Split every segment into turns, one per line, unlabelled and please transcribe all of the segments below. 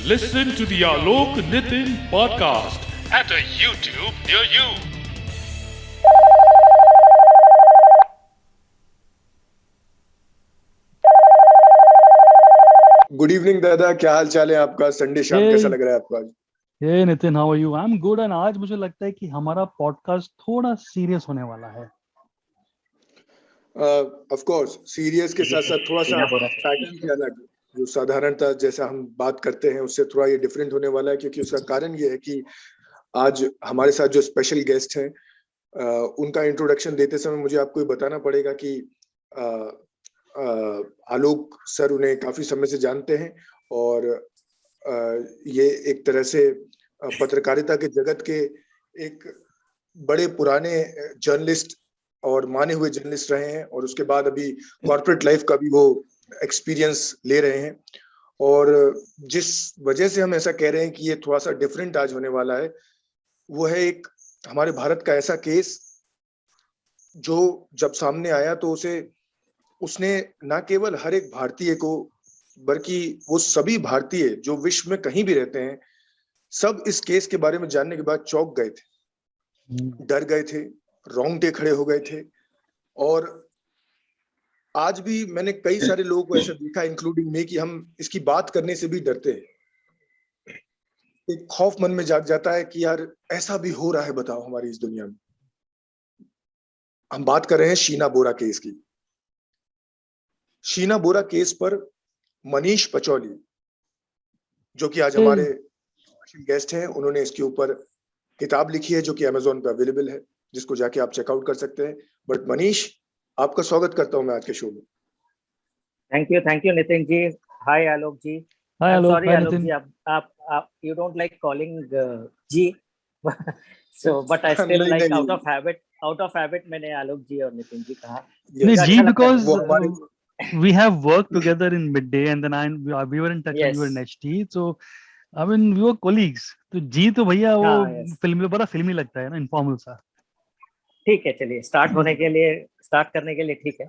Listen to the Alok Nitin podcast at a YouTube near you.
Good evening दादा, क्या हाल चाल है आपका? संडे शाम कैसा
हे
लग रहा है आपको आज?
Hey Nitin, how are you? I am good. And आज मुझे लगता है कि हमारा पॉडकास्ट थोड़ा सीरियस होने वाला है।
ऑफ कोर्स सीरियस के साथ साथ थोड़ा सा पैटर्न के अलग, जो साधारणतः जैसा हम बात करते हैं उससे थोड़ा ये डिफरेंट होने वाला है, क्योंकि उसका कारण ये है कि आज हमारे साथ जो स्पेशल गेस्ट हैं उनका इंट्रोडक्शन देते समय मुझे आपको ये बताना पड़ेगा कि आलोक सर उन्हें काफी समय से जानते हैं और ये एक तरह से पत्रकारिता के जगत के एक बड़े पुराने जर्नलिस्ट और माने हुए जर्नलिस्ट रहे हैं, और उसके बाद अभी कॉर्पोरेट लाइफ का भी वो एक्सपीरियंस ले रहे हैं। और जिस वजह से हम ऐसा कह रहे हैं कि ये थोड़ा सा डिफरेंट आज होने वाला है, वो है एक हमारे भारत का ऐसा केस जो जब सामने आया तो उसने न केवल हर एक भारतीय को, बल्कि वो सभी भारतीय जो विश्व में कहीं भी रहते हैं, सब इस केस के बारे में जानने के बाद चौंक गए थे, डर गए थे, रोंगटे खड़े हो गए थे। और आज भी मैंने कई सारे लोगों को ऐसा देखा, इंक्लूडिंग मी, कि हम इसकी बात करने से भी डरते हैं। एक खौफ मन में जाग जाता है कि यार ऐसा भी हो रहा है, बताओ हमारी इस दुनिया में। हम बात कर रहे हैं शीना बोरा केस की। शीना बोरा केस पर मनीष पचौली, जो कि आज हमारे गेस्ट हैं, उन्होंने इसके ऊपर किताब लिखी है जो कि अमेज़न पे अवेलेबल है, जिसको जाके आप चेकआउट कर सकते हैं। बट मनीष, आपका स्वागत करता हूं मैं आज के शो में।
Thank you Nitin ji. Hi Alok ji.
Hi
I'm
Alok,
sorry
hi
Alok
Nitin.
जी, आप you don't like calling ji so but I still
नहीं,
like
नहीं।
out of habit मैंने आलोक जी और नितिन जी कहा।
नहीं
Yes,
जी,
अच्छा लगता है
because
वो
मुझे।
हमारे
we have worked together in midday and then we were in touch when you were in
Yes,
HT, so I mean we were colleagues. तो जी तो भैया वो
हाँ yes,
फिल्म में बड़ा फिल्मी लगता है ना, इनफॉर्मल सा।
ठीक है, चलिए स्टार्ट करने के लिए ठीक है।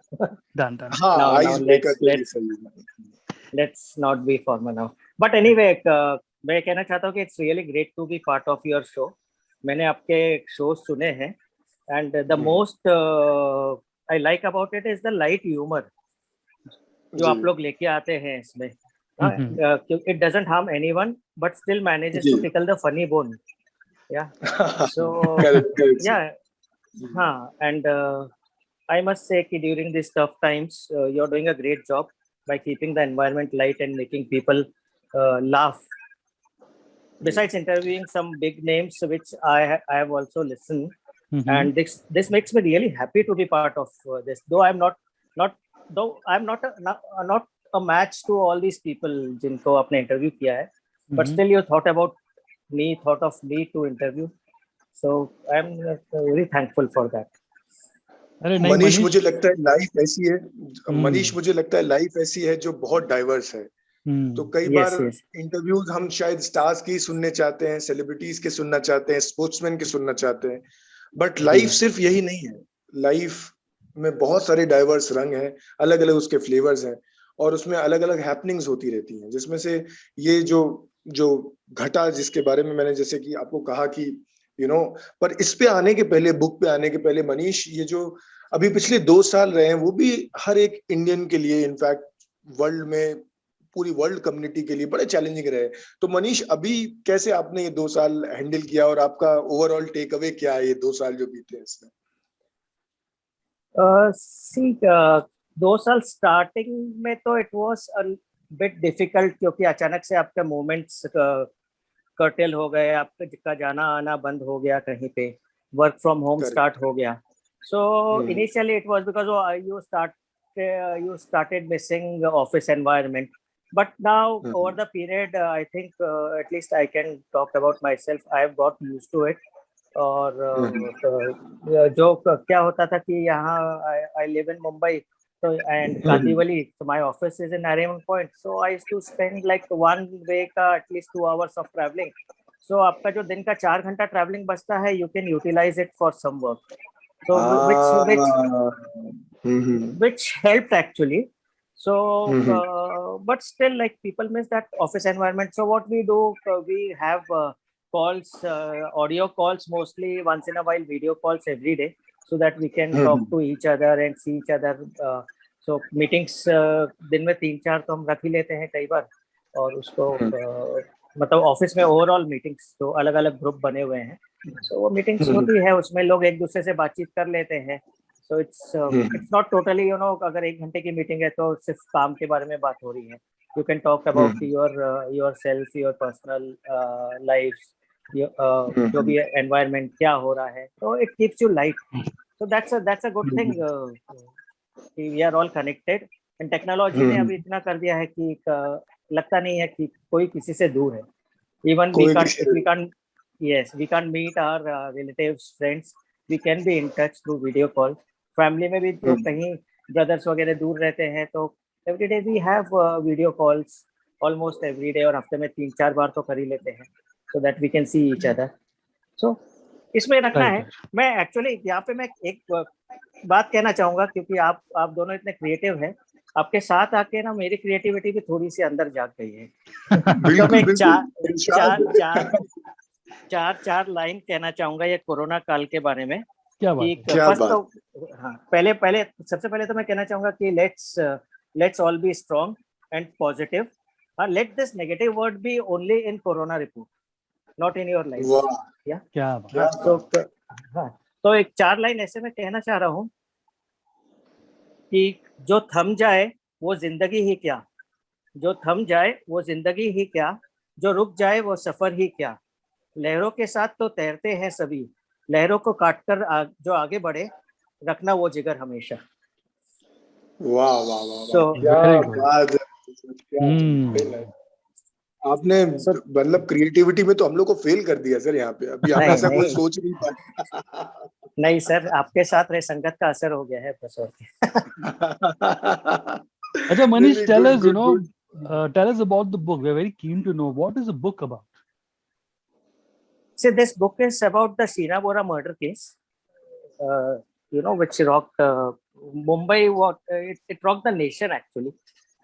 डन।
हाँ,
now
आइस ब्रेकर तो ये
let's
सही है।
let's not be formal now but anyway मैं कहना चाहता हूँ कि it's really great to be part of your show। मैंने आपके शो सुने हैं and the most I like about it is the light humor जो आप
जी
लोग लेके आते हैं इसमें।
Hmm.
it doesn't harm anyone but still manages
जी
to tickle the funny bone। yeah so
correct
yeah हाँ and I must say कि during these tough times you're doing a great job by keeping the environment light and making people laugh. Besides interviewing some big names which I have also listened and this makes me really happy to be part of this, though I'm not though I'm not a match to all these people जिनको आपने interview किया है, but still you thought of me to interview, so I'm very thankful for that।
अरे नहीं
मनीष, मुझे लगता है life ऐसी है,
हम्म।
मुझे लगता है लाइफ ऐसी है जो बहुत डाइवर्स है। तो कई बार
yes
इंटरव्यूज हम शायद स्टार्स की सुनने चाहते हैं, सेलिब्रिटीज के सुनना चाहते हैं, स्पोर्ट्समैन के सुनना चाहते हैं, बट लाइफ सिर्फ यही नहीं है। लाइफ में बहुत सारे डाइवर्स रंग हैं, अलग अलग उसके फ्लेवर्स हैं, और उसमें अलग अलग हैपनिंग्स होती रहती हैं, जिसमें से ये जो जो घटा, जिसके बारे में मैंने जैसे कि आपको कहा कि पर इस पे आने के पहले, बुक पे आने के पहले, मनीष, ये जो अभी पिछले 2 साल रहे हैं वो भी हर एक इंडियन के लिए, इनफैक्ट वर्ल्ड में, पूरी वर्ल्ड कम्युनिटी के लिए बड़े चैलेंजिंग रहे। तो मनीष, अभी कैसे आपने ये 2 साल हैंडल किया, और आपका ओवरऑल टेक अवे क्या है ये 2 साल जो बीते हैं इसमें?
see 2 साल स्टार्टिंग में तो it was a bit difficult क्योंकि अचानक से आपके मूवमेंट्स कर्टेल हो गए, आपका जाना आना बंद हो गया, कहीं पे work from home
correct.
Start हो गया। So initially it was because you started missing the office environment, but now over the period I think at least I can talk about myself, I have got used to it। और जो क्या होता था कि यहाँ I live in Mumbai, so and Kandivali, so my office is in Nariman Point, so I used to spend like one way का at least 2 hours of traveling। so आपका जो दिन का 4 घंटा ट्रैवलिंग बचता है, you can utilize it for some work, so which helped actually। So
Mhm.
but still, like, people miss that office environment. So what we do, we have calls, audio calls mostly, once in a while video calls every day, so that we can talk
Mhm.
to each other and see each other. So meetings दिन में 3-4 तो हम रख ही लेते हैं कई बार, और उसको मतलब ऑफिस में ओवरऑल मीटिंग्स तो अलग अलग ग्रुप बने हुए हैं, so वो मीटिंग्स
Mhm.
होती है, उसमें लोग एक दूसरे से बातचीत कर लेते हैं. सो
Mhm.
It's not totally, you know, अगर 1 घंटे की मीटिंग है तो सिर्फ काम के बारे में बात हो रही है. You can talk about
Mhm.
Your self, your personal life, जो
Mhm.
भी एनवायरनमेंट क्या हो रहा है, तो it keeps you light. So that's a good thing.
Mhm.
कि we are all connected, and technology ने अभी
Mhm.
इतना कर दिया है कि लगता नहीं है कि कोई किसी से दूर है. Even we
कोई
can't,
किसी
if we can't, yes, we can't meet our relatives, friends, we can be in touch through video call. Family में भी जो
Mhm.
कहीं brothers वगैरह दूर रहते हैं, तो every day we have video calls, almost every day, और हफ्ते में 3-4 बार तो कर ही लेते हैं, so that we can see each other. So इसमें रखना
Right,
है.
right.
मैं एक्चुअली यहाँ पे मैं एक बात कहना चाहूंगा, क्योंकि आप दोनों इतने क्रिएटिव हैं, आपके साथ आके ना मेरी क्रिएटिविटी भी थोड़ी सी अंदर जाग गई है. तो मैं
बिल्कुल बिल्कुल
चार
इरशाद.
चार चार लाइन कहना चाहूंगा ये कोरोना काल के बारे में.
क्या बात
कि
है.
क्या
फर्स्ट
बात.
तो हाँ, पहले पहले सबसे पहले तो मैं कहना चाहूंगा कि let's all be strong and positive. Let this negative word be only in corona report, not in your life.
वाह.
क्या बात.
क्या
तो
बात.
हाँ, तो एक 4 लाइन ऐसे मैं कहना चाह रहा हूँ कि जो थम जाए वो जिंदगी ही क्या, जो थम जाए वो जिंदगी ही क्या, जो रुक जाए वो सफर ही क्या, लहरों के साथ तो तैरते हैं सभी, लहरों को काटकर जो आगे बढ़े, रखना वो जिगर हमेशा.
वाह वाह वाह वाह.
So
क्या
Very good.
बात है. क्या
Hmm.
है. आपने
so
मतलब क्रिएटिविटी में तो हम लोग को फेल कर दिया सर यहाँ पे. अभी हम
नहीं
ऐसा कुछ
नहीं
सोच नहीं पाए.
नहीं सर, आपके साथ रहे संगत का असर हो गया है बस, और क्या.
अच्छा,
नहीं
Manish,
नहीं
tell
good
us,
good good.
tell us about the book. We're very keen to know what is the book about.
See, this book is about the Sheena Bora murder case, which rocked Mumbai. It rocked the nation actually.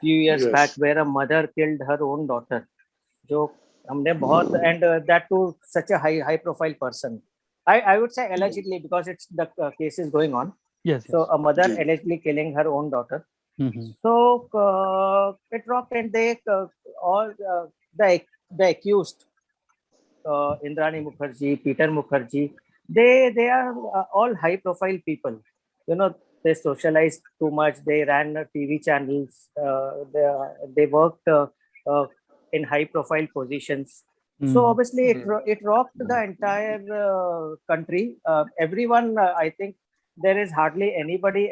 Few years back,
Yes.
where a mother killed her own daughter. जो हमने बहुत, and that to such a high profile person. I would say allegedly, because it's the case is going on.
Yes,
So
yes.
a mother
ji.
allegedly killing her own daughter.
Mm-hmm.
So it rocked, and they all the accused, Indrani Mukherjee, Peter Mukherjee, they are all high profile people. They socialized too much. They ran TV channels. They worked in high profile positions. So obviously it rocked the entire country. Everyone, I think there is hardly anybody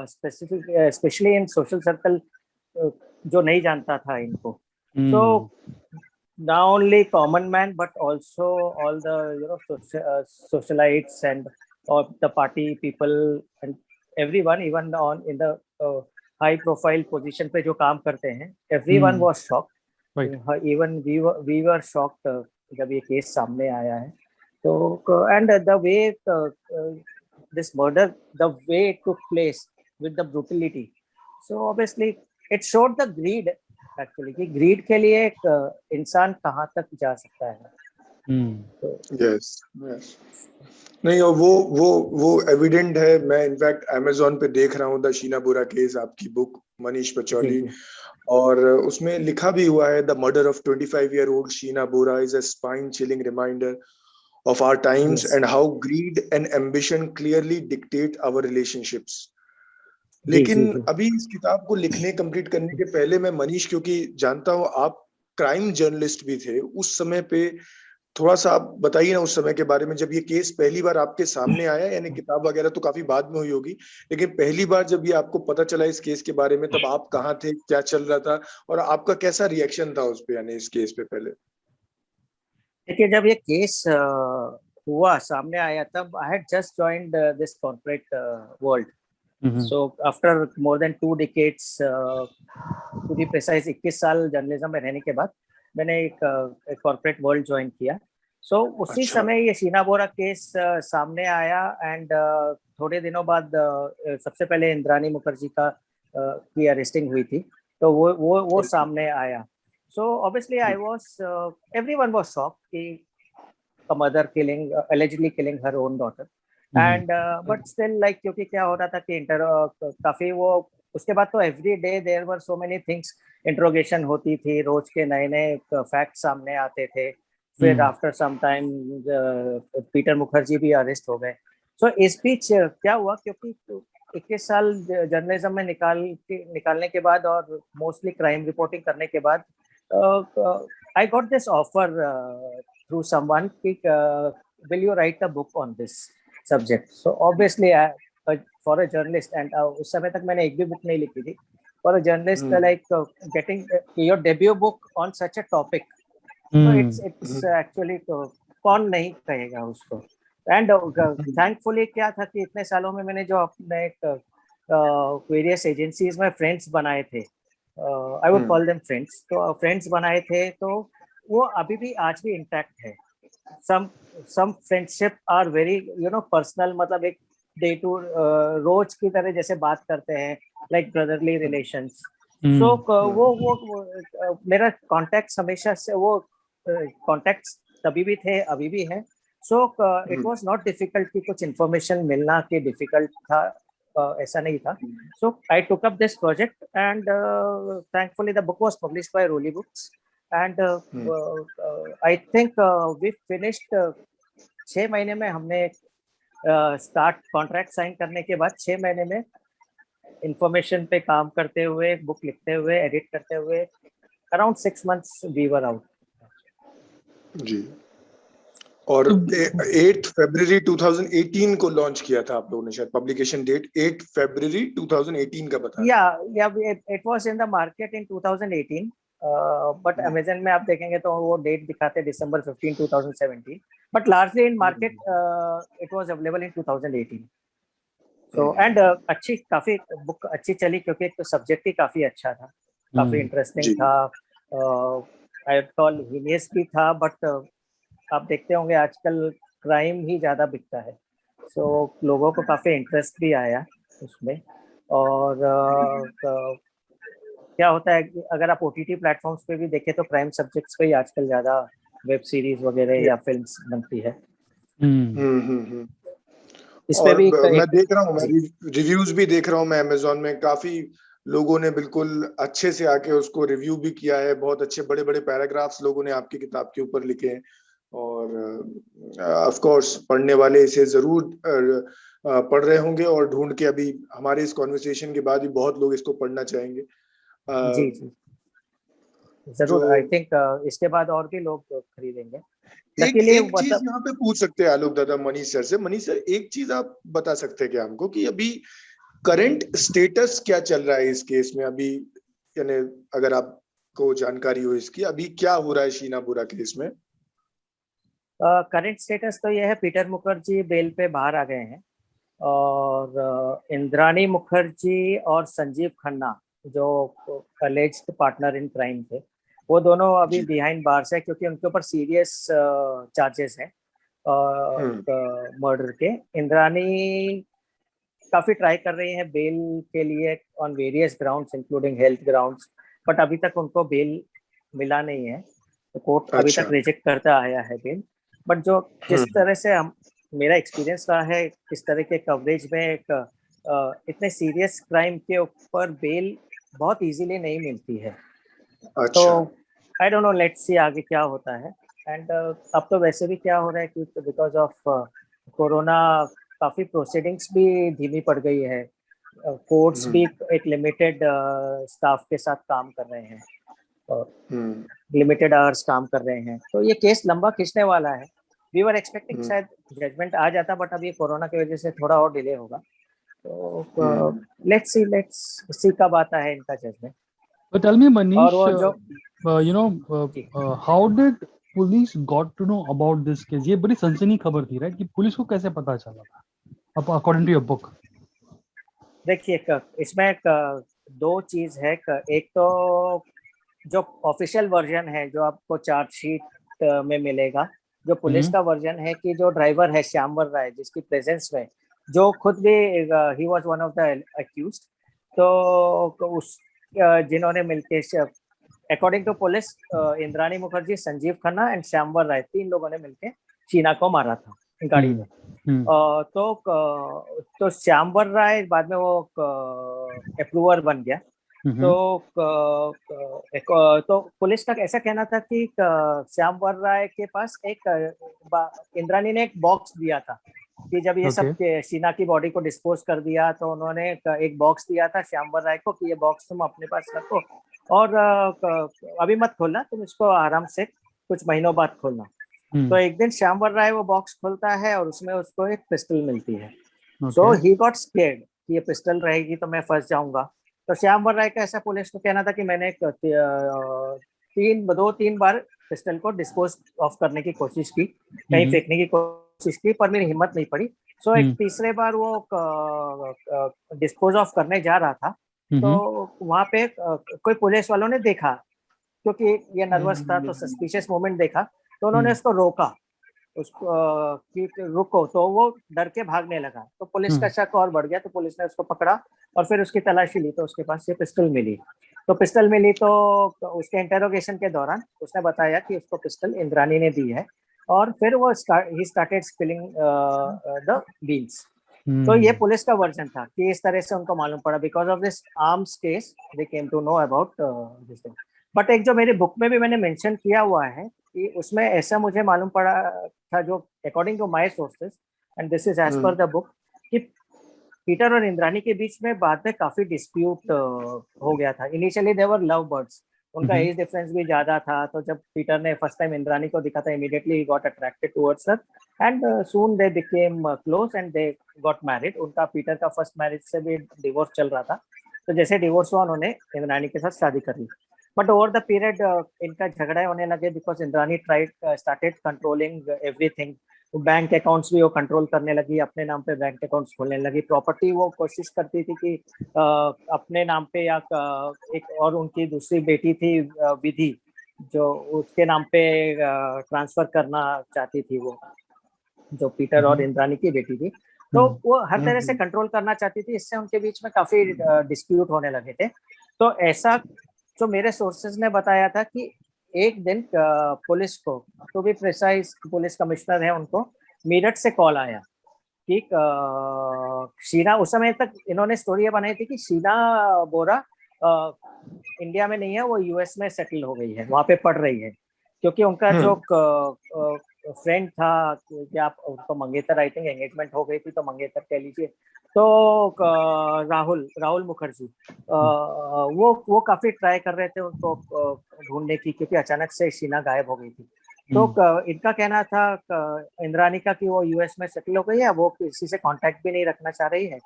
specific, especially in social circle, जो नहीं जानता था इनको. So not only common man, but also all the socialites and or the party people and everyone, even on in the high profile position पे जो काम करते हैं, everyone was shocked.
Right.
Even we were shocked जब ये case सामने आया है. तो and the way this murder, the way it took place with the brutality, so obviously it showed the greed actually, कि ग्रीड के लिए एक इंसान कहाँ तक जा सकता है.
Yes yes. नहीं, और वो एविडेंट है. मैं इनफैक्ट अमेज़न पे देख रहा हूँ द शीना बोरा केस, आपकी बुक मनीष पचौली, और उसमें लिखा भी हुआ है the murder of 25-year-old Sheena Bora is a spine chilling reminder of our times and how greed and ambition clearly dictate our relationships. लेकिन अभी इस किताब को लिखने कंप्लीट करने के पहले मैं मनीष, क्योंकि जानता हूँ आप क्राइम जर्नलिस्ट भी थे उस समय पे, थोड़ा सा आप बताइए ना उस समय के बारे में, जब ये केस पहली बार आपके सामने आया. यानी किताब वगैरह तो काफी बाद में हुई होगी, लेकिन पहली बार जब ये आपको पता चला इस केस के बारे में, तब आप कहाँ थे, क्या चल रहा था, और आपका कैसा रिएक्शन था उस पे, यानी इस केस पे पहले?
देखिए, जब ये केस हुआ सामने आया, तब I had just joined this corporate world. So after more than 2 decades, to be precise 21 साल जर्नलिज्म में रहने के बाद मैंने एक कॉर्पोरेट वर्ल्ड ज्वाइन किया. So उसी समय ये शीना बोरा केस सामने आया, एंड थोड़े दिनों बाद सबसे पहले इंद्रानी मुखर्जी का की अरेस्टिंग हुई थी, तो वो सामने आया. So obviously I was everyone was shocked कि a mother killing allegedly killing her own daughter. And but still like क्योंकि क्या हो रहा था कि काफी वो उसके बाद तो every day there were so many things, interrogation होती थी, रोज के नए नए फैक्ट सामने आते थे. फिर after some time Peter Mukherjee भी अरेस्ट हो गए. सो इस बीच क्या हुआ, क्योंकि 21 साल जर्नलिज्म में निकालने के बाद और मोस्टली क्राइम रिपोर्टिंग करने के बाद I got this offer through someone कि will you write a book on this subject. So obviously for a journalist, and उस समय तक मैंने एक भी बुक नहीं लिखी थी. For a journalist, like getting your debut book on such a topic, so it's actually कौन नहीं कहेगा उसको. And thankfully क्या था कि इतने सालों में मैंने जो अपने various agencies में friends बनाए थे, I would call them friends, तो friends बनाए थे, तो वो अभी भी आज भी intact है. Some friendship are very personal, मतलब एक डे टू रोज की तरह जैसे बात करते हैं, लाइक ब्रदरली रिलेशंस. सो वो मेरा कॉन्टेक्ट हमेशा से वो कॉन्टेक्ट तभी भी थे, अभी भी है. So it was not difficult कि कुछ इंफॉर्मेशन मिलना कि डिफिकल्ट था, ऐसा नहीं था. So I took up this project and thankfully the book was published by Roli Books. And I think we finished 6 महीने में. हमने स्टार्ट कॉन्ट्रैक्ट साइन करने के बाद 6 महीने में इंफॉर्मेशन पे काम करते हुए, बुक लिखते हुए, एडिट करते हुए, around 6 months we were out.
जी. और 8 फरवरी 2018 को लॉन्च किया था आप लोगों ने, शायद पब्लिकेशन डेट 8 फरवरी 2018 का बताया.
या it was in the market in 2018, but Amazon में आप देखेंगे तो वो डेट दिखाते हैं December 15, 2017, but largely in market it was available in 2018. So and अच्छी काफी बुक अच्छी चली, क्योंकि तो सब्जेक्ट ही काफी अच्छा था, काफी इंटरेस्टिंग था, आई कॉल हीनियस भी था. बट आप देखते होंगे आजकल क्राइम ही ज्यादा बिकता है, सो लोगों को काफी इंटरेस्ट भी आया उसमें. और क्या होता है कि अगर आप OTT प्लेटफॉर्म्स पे भी देखें तो क्राइम सब्जेक्ट्स पे ही आजकल ज्यादा वेब सीरीज वगैरह या फिल्म्स बनती है. इस पे भी
मैं देख रहा हूँ, मैं रिव्यूज भी देख रहा हूँ मैं अमेज़न में, काफी लोगों ने बिल्कुल अच्छे से आके उसको रिव्यू भी किया है. बहुत अच्छे बड़े बड़े पैराग्राफ्स लोगों ने आपकी किताब के ऊपर लिखे हैं. और ऑफ कोर्स पढ़ने वाले इसे जरूर पढ़ रहे होंगे और ढूंढ के, अभी हमारे इस कॉन्वर्सेशन के बाद भी बहुत लोग इसको पढ़ना चाहेंगे.
जी जरूर. आई थिंक इसके बाद और भी लोग खरीदेंगे.
एक चीज यहाँ पे पूछ सकते हैं आलोक दादा मनीष सर से. मनीष सर, एक चीज आप बता सकते हैं क्या हमको कि अभी करंट स्टेटस क्या चल रहा है इस केस में अभी, यानी अगर आपको जानकारी हो इसकी, अभी क्या हो रहा है शीना बोरा केस में?
करंट स्टेटस तो यह है, पीटर मुखर्जी बेल पे बाहर आ गए हैं, और इंद्राणी मुखर्जी और संजीव खन्ना जो अलेज्ड पार्टनर इन क्राइम थे, वो दोनों अभी बिहाइंड बार्स है, क्योंकि उनके ऊपर सीरियस चार्जेस हैं मर्डर के. इंद्राणी काफी ट्राई कर रही है बेल के लिए on various grounds including health grounds, but अभी तक उनको बेल मिला नहीं है. तो कोर्ट अभी तक रिजेक्ट करता आया है बेल. बट जो जिस तरह से मेरा एक्सपीरियंस रहा है, इस तरह के कवरेज में इतने सीरियस क्राइम के ऊपर बेल बहुत इजीली नहीं मिलती है. तो आई डोंट नो, लेट्स सी आगे क्या होता है. एंड अब तो वैसे भी क्या हो रहा है कि बिकॉज ऑफ कोरोना काफी प्रोसीडिंग्स भी धीमी पड़ गई है. कोर्ट्स भी एक लिमिटेड स्टाफ के साथ काम कर रहे हैं और लिमिटेड आवर्स काम कर रहे हैं. तो ये केस लंबा खींचने वाला है. वी वर एक्सपेक्टिंग शायद जजमेंट आ जाता, बट अभी कोरोना की वजह से थोड़ा और डिले होगा. तो लेट्स सी कब आता है इनका judgement.
But tell me, Manish,
जो
how did police got to know about this case? ये बड़ी सनसनी खबर थी, राइट? कि पुलिस को कैसे पता चला था? According to your book.
देखिए, इसमें दो चीज है. एक तो जो ऑफिशियल वर्जन है जो आपको चार्जशीट में मिलेगा, जो पुलिस का वर्जन है कि जो ड्राइवर है श्यामवर राय, जिसकी प्रेजेंस में, जो खुद भी he was one of the accused, तो उस जिन्होंने मिलके, according to police, Indrani Mukerjea, Sanjeev Khanna and Shyamvar Rai, 3 लोगों ने मिलके शीना को मारा था गाड़ी में। तो श्यामवर राय बाद में वो अप्रूवर बन गया। तो पुलिस का ऐसा कहना था कि श्यामवर राय के पास इंद्राणी ने एक बॉक्स दिया था कि जब ये सब शीना की बॉडी को डिस्पोज कर दिया तो उन्होंने एक बॉक्स दिया था श्यामवर राय को कि ये बॉक्स तुम अपने पास रखो और अभी मत खोलना, तुम इसको आराम से कुछ महीनों बाद खोलना। तो एक दिन श्यामवर राय वो बॉक्स खोलता है और उसमें उसको एक पिस्टल मिलती है। सो ही गॉट स्केर्ड कि ये पिस्टल रहेगी तो मैं फंस जाऊंगा। तो श्यामवर राय का ऐसा पुलिस को कहना था कि मैंने 2-3 बार पिस्टल को डिस्पोज ऑफ करने की कोशिश की, कहीं फेंकने की कोशिश की, पर मेरी हिम्मत नहीं पड़ी। सो एक तीसरे बार वो डिस्पोज ऑफ करने जा रहा था तो वहां पे कोई पुलिस वालों ने देखा, क्योंकि ये नर्वस था तो सस्पिशियस मोमेंट देखा, तो उन्होंने उसको रोका, उसको कि रुको, तो वो डर के भागने लगा। तो पुलिस का शक और बढ़ गया, तो पुलिस ने उसको पकड़ा और फिर उसकी तलाशी ली तो उसके पास ये पिस्टल मिली। तो पिस्टल मिली तो उसके इंटेरोगेशन के दौरान उसने बताया कि उसको पिस्टल इंद्राणी ने दी है और फिर वो he started spilling the beans. तो ये पुलिस का वर्जन था कि इस तरह से उनको मालूम पड़ा, because of this arms case they came to know about this thing. But एक जो मेरी बुक में भी मैंने मेंशन किया हुआ है कि उसमें ऐसा मुझे मालूम पड़ा था, जो according to my sources and this is as per the book, कि पीटर और इंद्राणी के बीच में बाद में काफी डिस्प्यूट हो गया था। इनिशियली दे वर लव बर्ड्स, उनका एज डिफरेंस भी ज्यादा था, तो जब पीटर ने फर्स्ट टाइम इंद्राणी को दिखा था immediately he got attracted towards her and soon they became close and they got married. उनका पीटर का फर्स्ट मैरिज से भी डिवोर्स चल रहा था, तो जैसे डिवोर्स हुआ उन्होंने इंद्राणी के साथ शादी कर ली। बट ओवर द पीरियड इनका झगड़े होने लगे because Indrani started controlling everything. Bank accounts भी वो कंट्रोल करने लगी, अपने नाम पे बैंक अकाउंट्स खोलने लगी। प्रॉपर्टी वो कोशिश करती थी कि अपने नाम पे या एक और उनकी दूसरी बेटी थी विधि, जो उसके नाम पे ट्रांसफर करना चाहती थी, वो जो पीटर और इंद्राणी की बेटी थी। तो वो हर तरह से कंट्रोल करना चाहती थी, इससे उनके बीच में काफी डिस्प्यूट होने लगे थे। तो ऐसा जो मेरे सोर्सेज ने बताया था कि एक दिन पुलिस को, तो भी प्रिसाइज पुलिस कमिश्नर है, उनको मीरठ से कॉल आया कि शीना, उस समय तक इन्होंने स्टोरी बनाई थी कि शीना बोरा इंडिया में नहीं है, वो यूएस में सेटल हो गई है, वहां पे पढ़ रही है, क्योंकि उनका जो फ्रेंड था, क्या उनको मंगेतर, आई थिंक एंगेजमेंट हो गई थी तो मंगेतर कह लीजिए, तो राहुल मुखर्जी, वो काफी ट्राई कर रहे थे उनको ढूंढने की, क्योंकि अचानक से शीना गायब हो गई थी। तो इनका कहना था इंद्राणी का कि वो यूएस में सेटल हो गई है, वो किसी से कांटेक्ट भी नहीं रखना चाह रही है।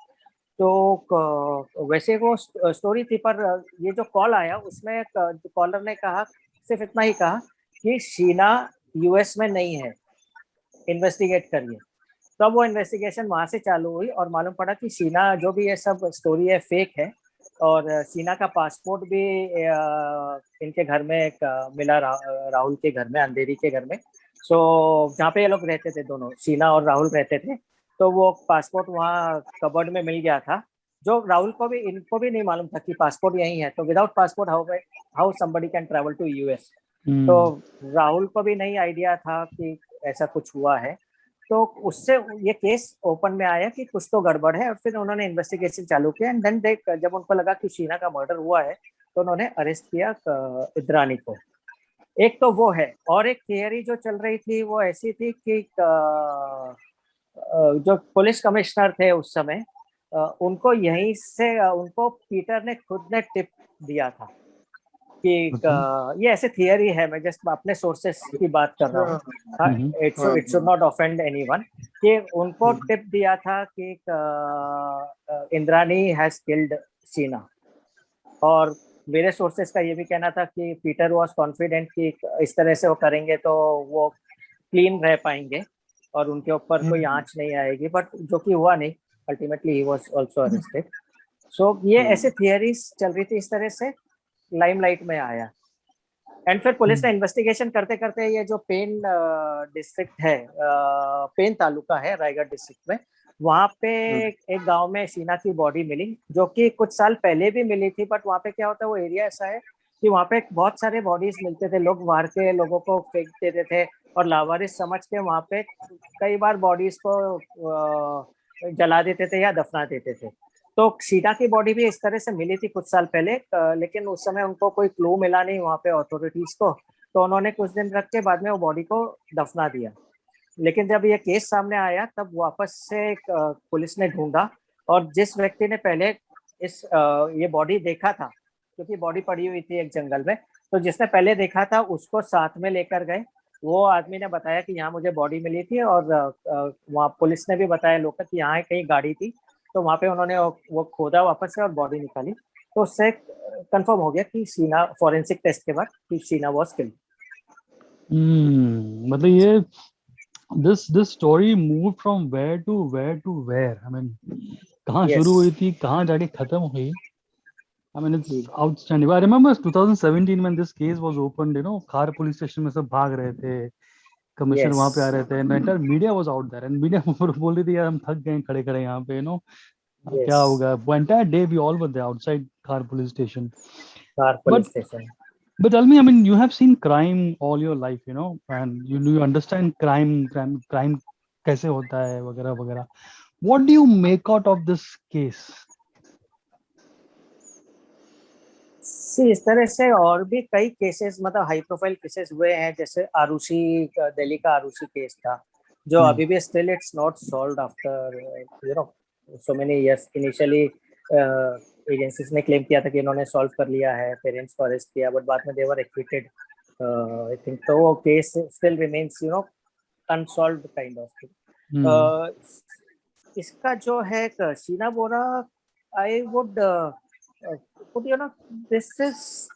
तो वैसे वो स्टोरी थी, पर ये जो कॉल आया उसमें कॉलर ने कहा, सिर्फ इतना ही कहा कि शीना यूएस में नहीं है, इन्वेस्टिगेट करिए। तब वो इन्वेस्टिगेशन वहां से चालू हुई और मालूम पड़ा कि शीना, जो भी ये सब स्टोरी है, फेक है। और शीना का पासपोर्ट भी इनके घर में मिला, राहुल के घर में, अंधेरी के घर में। सो जहाँ पे ये लोग रहते थे, दोनों शीना और राहुल रहते थे, तो वो पासपोर्ट वहाँ कबर्ड में मिल गया था, जो राहुल को भी, इनको भी नहीं मालूम था कि पासपोर्ट यही है। तो without passport how somebody can travel to US. तो राहुल को भी नहीं आइडिया था कि ऐसा कुछ हुआ है। तो उससे ये केस ओपन में आया कि कुछ तो गड़बड़ है, और फिर उन्होंने इन्वेस्टिगेशन चालू किया एंड देन जब उनको लगा कि शीना का मर्डर हुआ है तो उन्होंने अरेस्ट किया इंद्राणी को। एक तो वो है, और एक थियरी जो चल रही थी वो ऐसी थी कि जो पुलिस कमिश्नर थे उस समय, उनको यहीं से, उनको पीटर ने खुद ने टिप दिया था कि ये ऐसे थियरी है, मैं जस्ट अपने सोर्सेस की बात कर रहा हूँ, it should not offend anyone, कि उनको टिप दिया था कि इंद्राणी हैज किल्ड शीना। और मेरे सोर्सेस का ये भी कहना था कि पीटर वाज कॉन्फिडेंट कि इस तरह से वो करेंगे तो वो क्लीन रह पाएंगे और उनके ऊपर कोई आंच नहीं आएगी, बट जो कि हुआ नहीं, ultimately he was also arrested. So ये ऐसे थियरीज चल रही थी, इस तरह से लाइमलाइट में आया। एंड फिर पुलिस ने इन्वेस्टिगेशन करते करते, ये जो पेन डिस्ट्रिक्ट है, पेन तालुका है रायगढ़ डिस्ट्रिक्ट में, वहां पे एक गांव में शीना की बॉडी मिली, जो कि कुछ साल पहले भी मिली थी, बट वहां पे क्या होता है, वो एरिया ऐसा है कि वहां पे बहुत सारे बॉडीज मिलते थे, लोग मार के लोगों को फेंक देते थे और लावारिस समझ के वहां पे कई बार बॉडीज को जला देते थे या दफना देते थे। तो शीना की बॉडी भी इस तरह से मिली थी कुछ साल पहले, लेकिन उस समय उनको कोई क्लू मिला नहीं वहां पे अथॉरिटीज को, तो उन्होंने कुछ दिन रख के बाद में वो बॉडी को दफना दिया। लेकिन जब ये केस सामने आया तब वापस से पुलिस ने ढूंढा, और जिस व्यक्ति ने पहले ये बॉडी देखा था, क्योंकि बॉडी पड़ी हुई थी एक जंगल में, तो जिसने पहले देखा था उसको साथ में लेकर गए। वो आदमी ने बताया कि यहाँ मुझे बॉडी मिली थी, और वहाँ पुलिस ने भी बताया लोग कि यहाँ कहीं गाड़ी थी, तो वहाँ पे उन्होंने वो खोदा वापस से और बॉडी निकाली। तो उससे कंफर्म हो गया कि शीना, फॉरेंसिक टेस्ट के बाद, कि शीना वाज किल्ड।
मतलब ये this story moved from where to where, I mean कहाँ
Yes.
शुरू हुई थी, कहाँ जाके खत्म हुई. I mean, it's
जी.
outstanding. I remember 2017 when this case was opened, you know, खार पुलिस स्टेशन में सब भाग रहे थे, कमिश्नर
Yes.
वहां पे आ रहे थे, and the entire media was out there, and media बोल रही थी यार हम थक गए खड़े खड़े यहाँ पे, you know,
Yes.
क्या होगा. The entire day we all were there outside खार police station.
Car
But
police station.
tell me, I mean, you have seen crime all your life, you know, and you understand crime कैसे होता है वगैरह वगैरह. What do you make out of this case?
सी, इस तरह से और भी कई केसेस, मतलब हाई प्रोफाइल केसेस हुए हैं, जैसे आरुषि, दिल्ली का आरुषि केस था, जो अभी भी still it's not solved after you know so many years. Initially agencies ने क्लेम किया था कि इन्होंने सॉल्व कर लिया है, पेरेंट्स को अरेस्ट किया, बट बाद में दे वर एक्विटेड आई थिंक. तो वो case still remains unsolved kind of. इसका जो है Sheena Bora, I would this is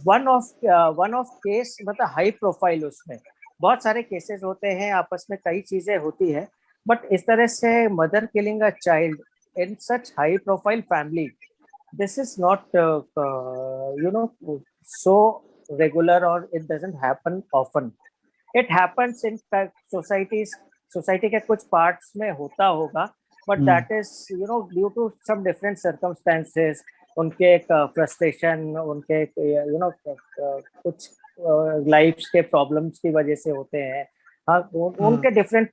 one of case, मतलब हाई प्रोफाइल. उसमें बहुत सारे केसेस होते हैं, आपस में कई चीजें होती है, बट इस तरह से mother killing a child in such high profile family, this is not so regular, or it doesn't happen often. It happens in society के कुछ parts में होता होगा, but that is due to some different circumstances. उनके एक frustration, उनके कुछ lives के प्रॉब्लम्स की वजह से होते हैं. हाँ, उनके डिफरेंट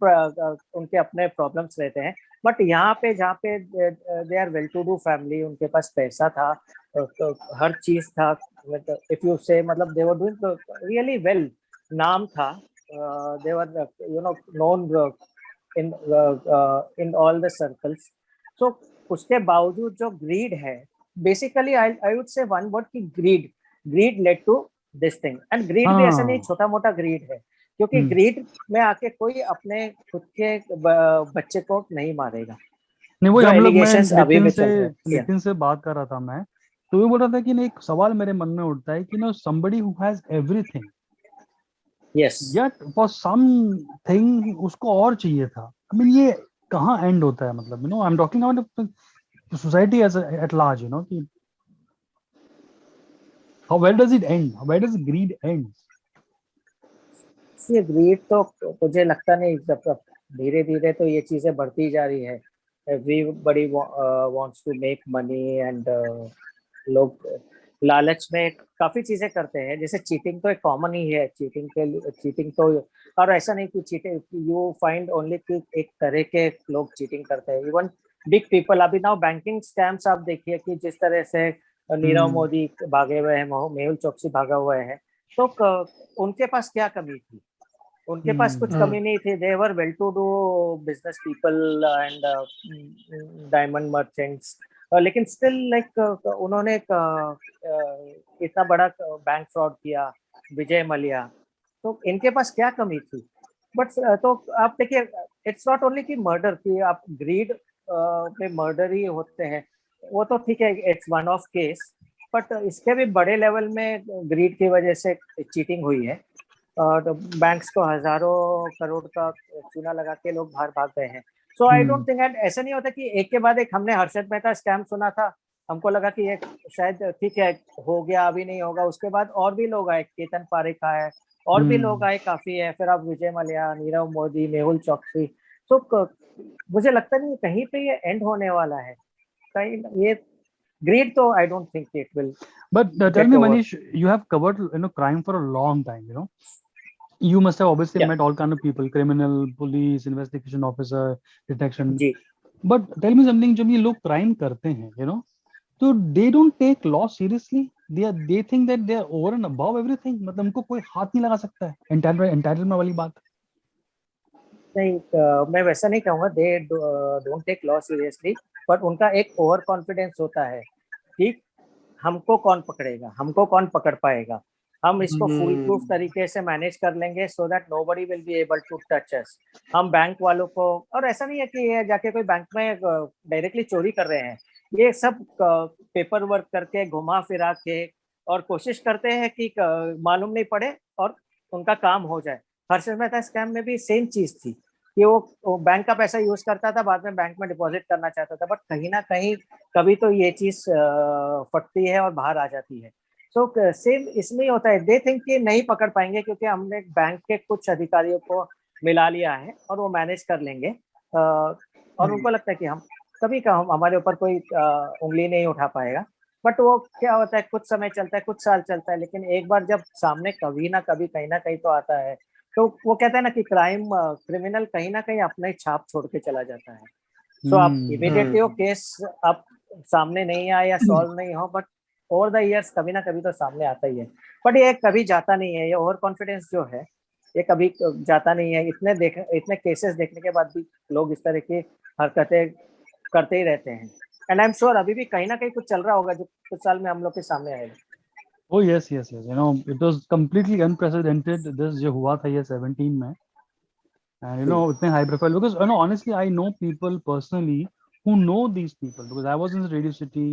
उनके अपने प्रॉब्लम्स रहते हैं. बट यहाँ पे जहाँ पे they are well to do family, उनके पास पैसा था, तो हर चीज था. इफ यू से, मतलब they were doing really well, नाम था, they were known in all the circles. So उसके बावजूद जो ग्रीड है, basically I would say one word की greed led to this thing. And greed भी ऐसा नहीं छोटा मोटा ग्रीड है, क्योंकि ग्रीड में आके कोई अपने खुद के बच्चे को नहीं मारेगा.
नहीं, वही हम लोग, मैं
नितिन
नितिन से बात कर रहा था, मैं तो ये बोल रहा था कि एक सवाल मेरे मन में उठता है कि somebody who has everything,
yes,
yet for something उसको और चाहिए था. I mean, ये कहाँ एंड होता है, मतलब I'm talking about society as at large, कि where does it end? Where does greed end?
ये ग्रीड तो मुझे लगता नहीं, जब धीरे धीरे तो ये चीजें बढ़ती जा रही है. Everybody wants to make money, and लोग लालच में काफी चीजें करते हैं. जैसे चीटिंग तो एक कॉमन ही है. चीटिंग तो, और ऐसा नहीं कि चीटिंग यू फाइंड ओनली कि एक तरह के लोग चीटिंग करते हैं. इवन बिग पीपल, अभी नाउ बैंकिंग स्कैम्स आप देखिए कि जिस तरह से नीरव मोदी भागे हुए हैं, मेहुल चोकसी भागा हुआ है, तो उनके पास क्या कमी थी? उनके पास कुछ कमी नहीं थी. They were well to do business people and diamond merchants, लेकिन स्टिल लाइक उन्होंने इतना बड़ा बैंक फ्रॉड किया, विजय मल्ल्या. तो इनके पास क्या कमी थी? बट तो आप देखिए, इट्स नॉट ओनली कि मर्डर, कि आप ग्रीड पे मर्डर ही होते हैं, वो तो ठीक है, it's one of case. But इसके भी बड़े लेवल में ग्रीड की वजह से चीटिंग हुई है. तो बैंक्स को हजारों करोड़ का चूना लगा के लोग बाहर भाग गए हैं. सो आई डोंट थिंक, एंड ऐसा नहीं होता कि एक के बाद एक. हमने हर्षद मेहता स्कैम सुना था, हमको लगा कि ये शायद ठीक है, हो गया, अभी नहीं होगा. उसके बाद और भी लोग आए, केतन पारेख आए, और भी लोग आए काफी है. फिर अब विजय मल्ल्या, नीरव मोदी, मेहुल चोकसी. तो मुझे लगता नहीं कहीं पे ये एंड होने वाला है, कहीं ये ग्रीड तो I don't think it will
But tell
get
me,
over.
Manish, you have covered crime for a long time. You must have obviously
Yeah.
met all kind of people: criminal, police, investigation officer, detection.
जी
But tell me something, जब ये लोग crime करते हैं, so they don't take law seriously. They think that they are over and above everything. मतलब उनको कोई हाथ नहीं लगा सकता है. Entitlement वाली बात.
नहीं, मैं वैसा नहीं कहूँगा they don't take law seriously, but उनका एक ओवर कॉन्फिडेंस होता है कि हमको कौन पकड़ेगा, हमको कौन पकड़ पाएगा, हम इसको फुल प्रूफ तरीके से मैनेज कर लेंगे so that nobody will be able to touch us. हम बैंक वालों को, और ऐसा नहीं है कि ये जाके कोई बैंक में डायरेक्टली चोरी कर रहे हैं, ये सब पेपर वर्क करके घुमा फिरा के और कोशिश करते हैं कि मालूम नहीं पड़े और उनका काम हो जाए। हर्षद मेहता स्कैम में भी सेम चीज थी कि वो बैंक का पैसा यूज करता था, बाद में बैंक में डिपॉजिट करना चाहता था, बट कहीं ना कहीं कभी तो ये चीज फटती है और बाहर आ जाती है। सो सेम इसमें होता है, दे थिंक कि नहीं पकड़ पाएंगे क्योंकि हमने बैंक के कुछ अधिकारियों को मिला लिया है और वो मैनेज कर लेंगे, और उनको लगता है कि हम कभी का हमारे ऊपर कोई उंगली नहीं उठा पाएगा। बट वो क्या होता है, कुछ समय चलता है, कुछ साल चलता है, लेकिन एक बार जब सामने कभी ना कभी कहीं ना कहीं तो आता है, तो वो कहता है ना कि क्रिमिनल कहीं ना कहीं अपना ही छाप छोड़ के चला जाता है। सो आप इमीडिएटली वो केस आप सामने नहीं आए या सॉल्व नहीं हो, बट ओवर द इयर्स कभी ना कभी तो सामने आता ही है। बट ये कभी जाता नहीं है, ये ओवर कॉन्फिडेंस जो है ये कभी जाता नहीं है। इतने केसेस देखने के बाद भी लोग इस तरह की हरकतें करते ही रहते हैं, एंड आई एम श्योर अभी भी कहीं ना कहीं कुछ चल रहा होगा जो कुछ साल में हम लोग के सामने आएगा।
Oh yes, yes, yes. It was completely unprecedented. This जो हुआ था ये 17 में, and इतने high profile, because honestly I know people personally who know these people because I was in the Radio City.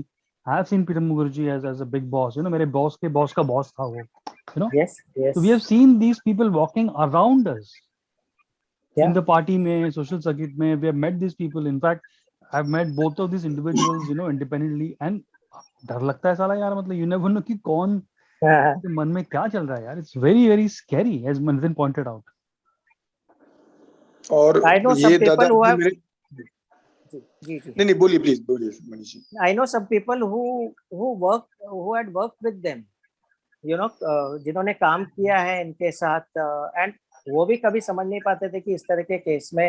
I have seen Peter Mukherjee as a big boss. मेरे boss के boss का boss था वो.
Yes, yes.
So we have seen these people walking around us in
Yeah.
the party में, social circuit में. We have met these people. In fact, I've met both of these individuals, independently, and डर लगता है साला यार, मतलब you never know कि कौन के मन में क्या चल रहा है यार. It's very very scary, as Manzin pointed out.
और
I know some
ये
people
दादा
who
जी
have
मेरे
जी जी
नहीं बोलिए प्लीज, बोलिए Manish ji.
I know some people who had worked with them, जिन्होंने काम किया है इनके साथ, एंड वो भी कभी समझ नहीं पाते थे कि इस तरह के केस में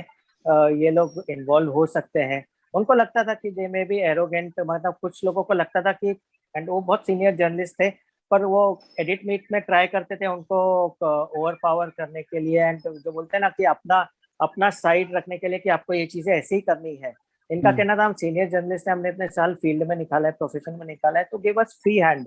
ये लोग इन्वॉल्व हो सकते हैं। उनको लगता था कि दे में भी एरोगेंट, मतलब कुछ लोगों को लगता था कि, एंड वो बहुत सीनियर जर्नलिस्ट थे, पर वो एडिट मीट में ट्राई करते थे उनको ओवर पावर करने के लिए, एंड जो बोलते हैं ना कि अपना साइड रखने के लिए कि आपको ये चीजें ऐसे ही करनी है। इनका कहना था हम सीनियर जर्नलिस्ट हैं, हमने इतने साल फील्ड में निकाला है, प्रोफेशन में निकाला है, तो गिव अस फ्री हैंड।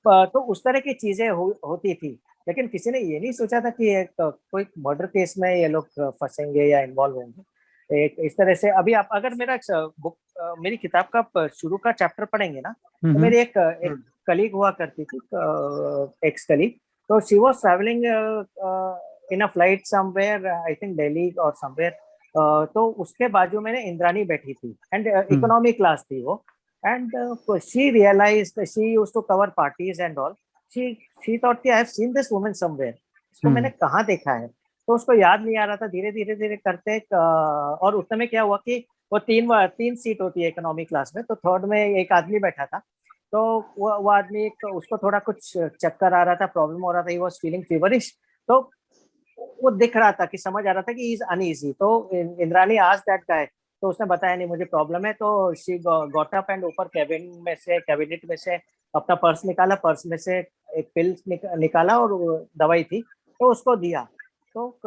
तो उस तरह की चीजें होती थी, लेकिन किसी ने ये नहीं सोचा था कि कोई मर्डर केस में ये लोग फंसेंगे या इन्वॉल्व होंगे एक इस तरह से। अभी आप अगर मेरा बुक मेरी किताब का शुरू का चैप्टर पढ़ेंगे ना, तो मेरी एक कलीग हुआ करती थी, एक्स कलीग, तो she was travelling in a flight somewhere, I think Delhi और समवेयर, तो उसके बाजू में इंद्रानी बैठी थी, एंड इकोनॉमी क्लास थी वो, and she realized she used to cover parties and all. She thought कि I have seen this woman somewhere. इसको मैंने कहाँ देखा है, तो उसको याद नहीं आ रहा था। धीरे धीरे करते और उतने में क्या हुआ कि वो तीन सीट होती है इकोनॉमी क्लास में, तो थर्ड में एक आदमी बैठा था, तो वो आदमी उसको थोड़ा कुछ चक्कर आ रहा था, प्रॉब्लम हो रहा था, ही वाज फीलिंग फीवरिश, तो वो दिख रहा था कि समझ आ रहा था कि ही इज अनईजी। तो इंद्रानी आस्क्ड दैट गाय, तो उसने बताया नहीं मुझे प्रॉब्लम है, तो शी गॉट अप एंड ऊपर कैबिनेट में से अपना पर्स निकाला, पर्स में से एक पिल निकाला और दवाई थी, तो उसको दिया। तो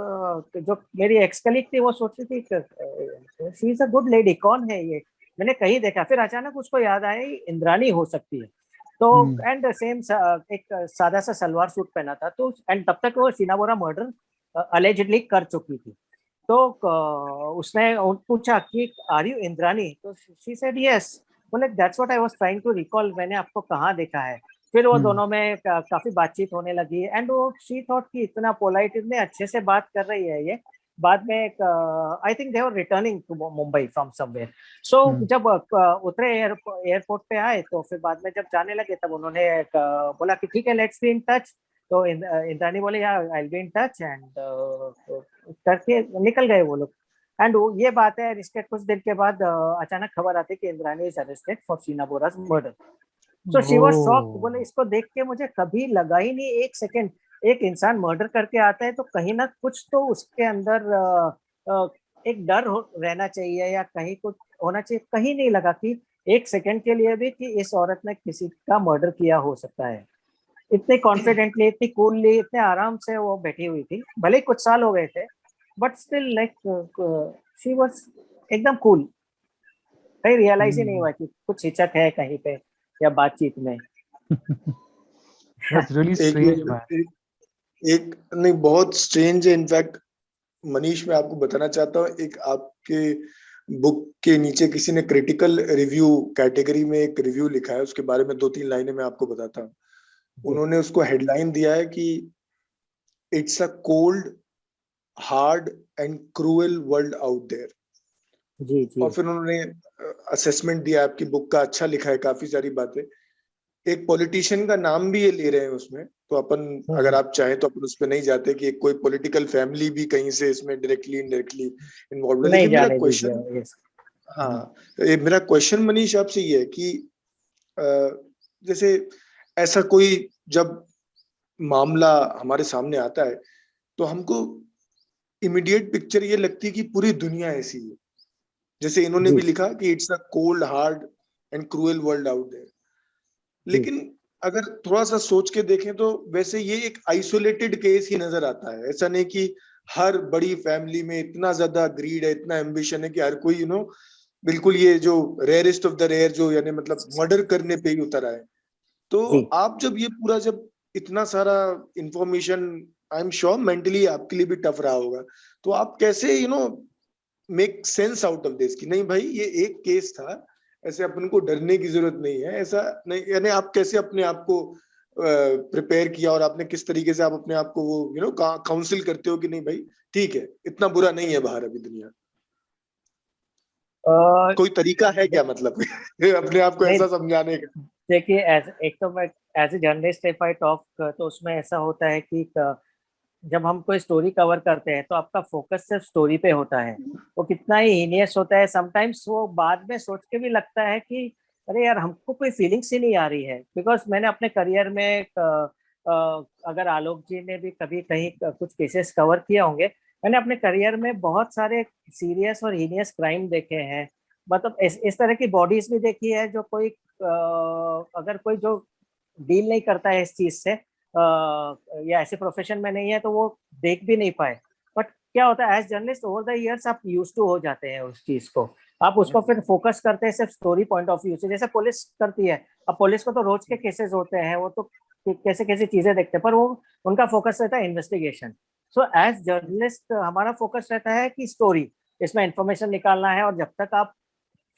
जो मेरी एक्स कलीग थी वो सोच रही थी she is a good lady, कौन है ये, मैंने कहीं देखा। फिर अचानक उसको याद आया इंद्रानी हो सकती है, तो एंड सेम एक सादा सा सलवार सूट पहना था, तो एंड तब तक वो शीना बोरा मर्डर अलेजिडली कर चुकी थी। तो उसने पूछा कि आर यू इंद्रानी, तो शी सेड यस। बोले that's what I was trying to recall, मैंने आपको कहाँ देखा है। फिर वो दोनों में काफी बातचीत होने लगी, एंड वो शी थॉट कि इतना पोलाइट, इतने अच्छे से बात कर रही है ये। बाद में I think they were returning to Mumbai from somewhere. So जब उतरे एयरपोर्ट पे आए, तो फिर बाद में जब जाने लगे तब उन्होंने बोला कि ठीक है लेट्स बी इन टच। तो इंद्रानी बोले यार I will be in touch, and करके निकल गए वो लोग। एंड ये बात है, इसके कुछ दिन के बाद अचानक खबर आती है कि Indrani is arrested for Sheena Bora's murder. So she was shocked. बोले इसको देख के मुझे कभी लगा ही नहीं एक सेकंड, एक इंसान मर्डर करके आता है तो कहीं ना कुछ तो उसके अंदर एक डर रहना चाहिए या कहीं कुछ होना चाहिए. कहीं नहीं लगा कि एक सेकंड के लिए भी कि इस औरत ने किसी का मर्डर किया हो सकता है. इतने कॉन्फिडेंटली, इतनी कूलली, इतने आराम से वो बैठी हुई थी. भले ही कुछ साल हो गए थे but still like she was एकदम कूल. कहीं रियलाइज ही नहीं हुआ कि कुछ हिचक है कहीं पे या बातचीत में.
That's really strange, man.
एक नहीं, बहुत स्ट्रेंज है. इनफैक्ट मनीष, मैं आपको बताना चाहता हूँ, एक आपके बुक के नीचे किसी ने क्रिटिकल रिव्यू कैटेगरी में एक रिव्यू लिखा है, उसके बारे में 2-3 लाइनें मैं आपको बताता हूँ. उन्होंने उसको हेडलाइन दिया है कि it's a cold, hard and cruel world out there.
जी जी.
और फिर उन्होंने असेसमेंट दिया आपकी बुक का. अच्छा लिखा है, काफी सारी बातें. एक पॉलिटिशियन का नाम भी ये ले रहे हैं उसमें, तो अपन अगर आप चाहें तो अपन उस पर नहीं जाते कि कोई पॉलिटिकल फैमिली भी कहीं से इसमें डायरेक्टली इनडायरेक्टली इन्वॉल्व है.
नहीं
लेकिन मेरा
जाने
क्वेश्चन,
दीजिए.
हाँ, मेरा क्वेश्चन मनीष आपसे ये है कि जैसे ऐसा कोई जब मामला हमारे सामने आता है तो हमको इमीडिएट पिक्चर ये लगती है कि पूरी दुनिया ऐसी है. जैसे इन्होंने
जी.
भी लिखा कि it's a cold, hard and cruel world out there. लेकिन अगर थोड़ा सा सोच के देखें तो वैसे ये एक आइसोलेटेड केस ही नजर आता है. ऐसा नहीं कि हर बड़ी फैमिली में इतना ज्यादा ग्रीड है, इतना एम्बिशन है कि हर कोई बिल्कुल ये जो रेयरेस्ट ऑफ द रेयर, जो यानी मतलब मर्डर करने पे ही उतर आए. तो
जी.
आप जब ये पूरा, जब इतना सारा information, I am sure mentally आपके लिए भी टफ रहा होगा, तो आप कैसे make sense out of this कि नहीं भाई ये एक केस था, ऐसे अपन को डरने की जरूरत नहीं है, ऐसा नहीं. यानी आप कैसे अपने आप को प्रिपेयर किया और आपने किस तरीके से आप अपने आप को वो काउंसिल करते हो कि नहीं भाई ठीक है, इतना बुरा नहीं है बाहर अभी दुनिया. कोई तरीका है क्या, मतलब अपने आप को ऐसा समझाने का?
देखिए, एक तो मैं as a journalist if I talk, तो उसमें ऐसा होता है कि जब हम कोई स्टोरी कवर करते हैं तो आपका फोकस सिर्फ स्टोरी पे होता है. वो कितना ही हीनियस होता है समटाइम्स, वो बाद में सोच के भी लगता है कि अरे यार हमको कोई फीलिंग्स ही नहीं आ रही है. बिकॉज मैंने अपने करियर में अगर आलोक जी ने भी कभी कहीं कुछ केसेस कवर किए होंगे, मैंने अपने करियर में बहुत सारे सीरियस और हीनियस क्राइम देखे हैं. मतलब इस तरह की बॉडीज भी देखी है जो कोई अगर कोई जो डील नहीं करता है इस चीज से या ऐसे प्रोफेशन में नहीं है तो वो देख भी नहीं पाए. बट क्या होता है, as journalist over the years आप यूज टू हो जाते हैं उस चीज को. आप उसको फिर फोकस करते हैं सिर्फ स्टोरी पॉइंट ऑफ व्यू से, जैसे पुलिस करती है. अब पुलिस को तो रोज के केसेस होते हैं, वो तो कैसे कैसे चीजें देखते हैं, पर वो उनका फोकस रहता है इन्वेस्टिगेशन. सो एज जर्नलिस्ट हमारा फोकस रहता है कि स्टोरी, इसमें इंफॉर्मेशन निकालना है. और जब तक आप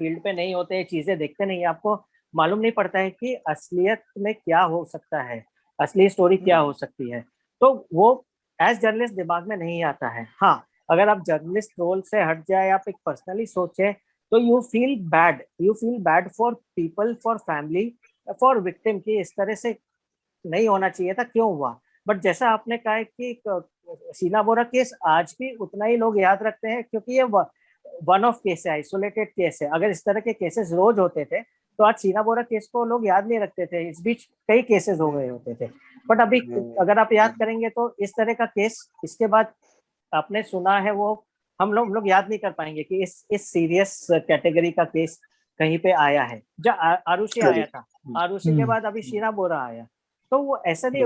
फील्ड पे नहीं होते, चीजें देखते नहीं, आपको मालूम नहीं पड़ता है कि असलियत में क्या हो सकता है, असली स्टोरी क्या हो सकती है. तो वो एज जर्नलिस्ट दिमाग में नहीं आता है. हाँ, अगर आप जर्नलिस्ट रोल से हट जाए, आप एक पर्सनली सोचे, तो you feel bad for people, for family, for victim की इस तरह से नहीं होना चाहिए था, क्यों हुआ. बट जैसा आपने कहा कि शीना बोरा केस आज भी उतना ही लोग याद रखते हैं क्योंकि ये वन ऑफ केस है, आइसोलेटेड केस है. अगर इस तरह के केसेस रोज होते थे तो आज शीना बोरा केस को लोग याद नहीं रखते थे. इस बीच कई केसेस हो गए होते थे. बट अभी अगर आप याद करेंगे तो इस तरह का केस इसके बाद आपने सुना है वो हम लोग याद नहीं कर पाएंगे कि इस सीरियस कैटेगरी का केस कहीं पे आया है. जब आरुषि आया था, आरुषि के बाद अभी शीना बोरा आया. तो वो ऐसा नहीं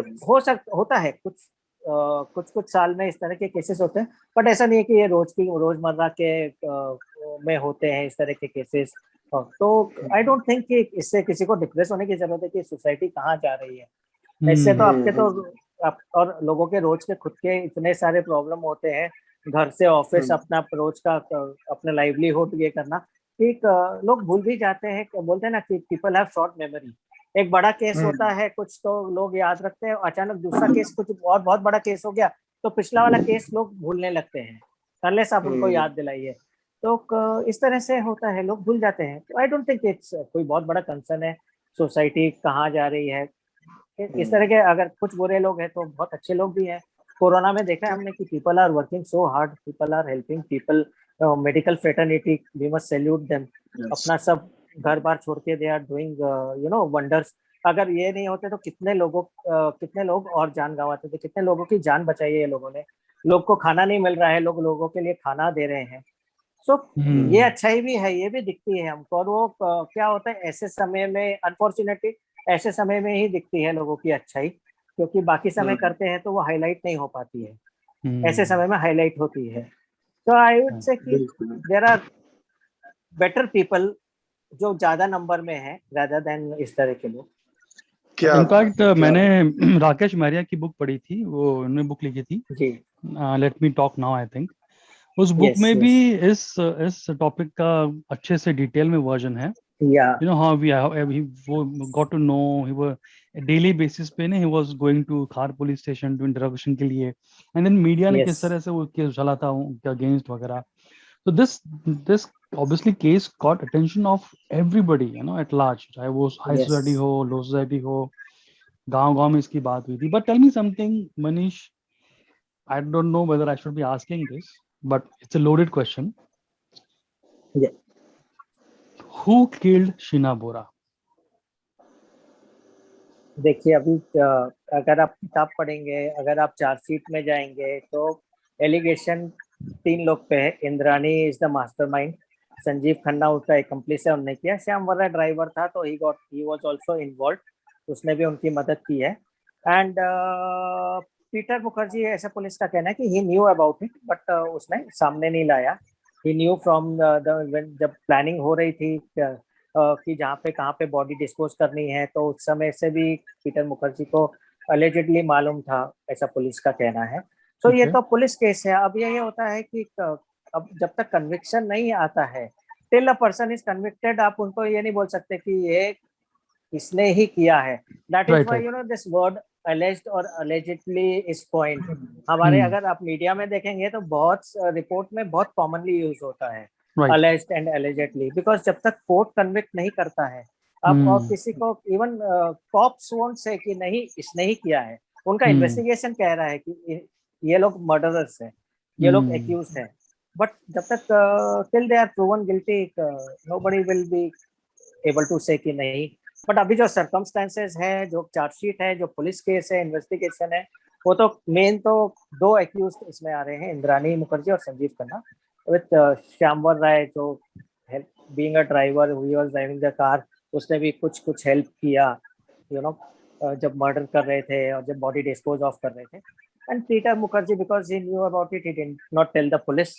होता है, कुछ साल में इस तरह के केसेस होते हैं. बट ऐसा नहीं है कि ये रोजमर्रा के में होते हैं इस तरह के केसेस. तो आई डोंट थिंक कि इससे किसी को डिप्रेस होने की जरूरत है कि सोसाइटी कहाँ जा रही है. इससे तो आपके तो और लोगों के रोज के खुद के इतने सारे प्रॉब्लम होते हैं, घर से ऑफिस, अपना रोज का अपना लाइवलीहुड ये करना. एक लोग भूल भी जाते हैं, बोलते हैं ना कि पीपल हैव शॉर्ट मेमोरी. एक बड़ा केस होता है कुछ तो लोग याद रखते हैं, अचानक दूसरा केस कुछ और बहुत बड़ा केस हो गया तो पिछला वाला केस लोग भूलने लगते हैं अनलेस आप उनको याद दिलाइए. तो इस तरह से होता है, लोग भूल जाते हैं. तो आई डोंट थिंक इट्स कोई बहुत बड़ा कंसर्न है सोसाइटी कहाँ जा रही है. इस तरह के अगर कुछ बुरे लोग हैं तो बहुत अच्छे लोग भी हैं. कोरोना में देखा है हमने कि people are working so hard, people are helping people, medical fraternity, we must salute them. अपना सब घर बार छोड़ के दे आर डूइंग वंडर्स। अगर ये नहीं होते तो कितने लोग और जान गंवाते थे, कितने लोगों की जान बचाई है ये लोगों ने। लोग को खाना नहीं मिल रहा है, लोगों के लिए खाना दे रहे हैं। सो ये अच्छाई भी है, ये भी दिखती है हमको। और वो क्या होता है ऐसे समय में, अनफॉर्चुनेटली ऐसे समय में ही दिखती है लोगों की अच्छाई, क्योंकि बाकी समय करते हैं तो वो हाईलाइट नहीं हो पाती है। ऐसे समय में हाईलाइट होती है। तो आई वुड से कि देयर आर बेटर पीपल जो ज्यादा नंबर में है rather देन इस तरह के लोग।
क्या
इनफैक्ट मैंने राकेश मैरिया की बुक पढ़ी थी, वो उन्होंने बुक लिखी थी
जी,
let me talk now, I think. उस बुक
yes,
में
yes,
भी इस टॉपिक का अच्छे से डिटेल में वर्जन है।
yeah,
You know how वो got to know, he was daily basis पे ना, he was going to खार पुलिस स्टेशन टू इंटरोगेशन के लिए, एंड देन मीडिया ने किस
yes,
तरह से वो केस उछाला था उनके अगेंस्ट वगैरह। तो this obviously case got attention of everybody, you know, at large, चाहे वो हाई सोसाइटी
yes.
हो, लो सोसाइटी हो, गांव गांव में इसकी बात हुई थी। But tell me something Manish, I don't know whether I should be asking this, but it's a loaded question.
Yeah.
Who killed Sheena Bora?
देखिए अभी अगर आप किताब पढ़ेंगे, अगर आप चार्जशीट में जाएंगे तो एलिगेशन 3 लोग पे है। Indrani is the mastermind, Sanjeev Khanna उसका एक्म्प्लिस है, उन्होंने किया। श्याम वर्रा ड्राइवर था तो ही वाज आल्सो इन्वॉल्व, उसने भी उनकी मदद की है। एंड पीटर मुखर्जी, ऐसा पुलिस का कहना है कि ही न्यू अबाउट इट, बट उसने सामने नहीं लाया। ही न्यू फ्रॉम द जब प्लानिंग हो रही थी कि जहाँ पे कहाँ पे बॉडी डिस्पोज करनी है, तो उस समय से भी पीटर मुखर्जी को अलेजेडली मालूम था, ऐसा पुलिस का कहना है। तो ये
Okay.
तो पुलिस केस है। अब ये होता है कि अब जब तक कन्विक्शन नहीं आता है, till a person is convicted, आप उनको ये नहीं बोल सकते कि ये इसने ही किया है। That is
Right,
why
right.
This word alleged और अलेजिडली इज पॉइंट हमारे,
Hmm.
अगर आप मीडिया में देखेंगे तो बहुत रिपोर्ट में बहुत कॉमनली यूज होता है
Right.
Alleged and allegedly, because जब तक कोर्ट कन्विक्ट नहीं करता है आप, और
Hmm.
किसी को इवन कॉप्स वोंट से कि नहीं इसने ही किया है, उनका
Hmm.
इन्वेस्टिगेशन कह रहा है कि ये लोग मर्डरर्स हैं, ये लोग
Hmm.
एक्यूज हैं। बट जब तक till they are proven guilty, nobody will be able to say कि नहीं। बट अभी जो सर्कमस्टेंसेस है, जो चार्जशीट है, जो पुलिस केस है, इन्वेस्टिगेशन है, वो तो मेन तो 2 एक्यूज इसमें आ रहे हैं, इंद्रानी मुखर्जी और संजीव खन्ना, विद श्यामवर राय जो being a driver, he was driving the car, उसने भी कुछ हेल्प किया, यू नो, जब मर्डर कर रहे थे और जब बॉडी डिस्पोज ऑफ कर रहे थे। And Peter Mukherjee, because he knew about it, he did not tell the police.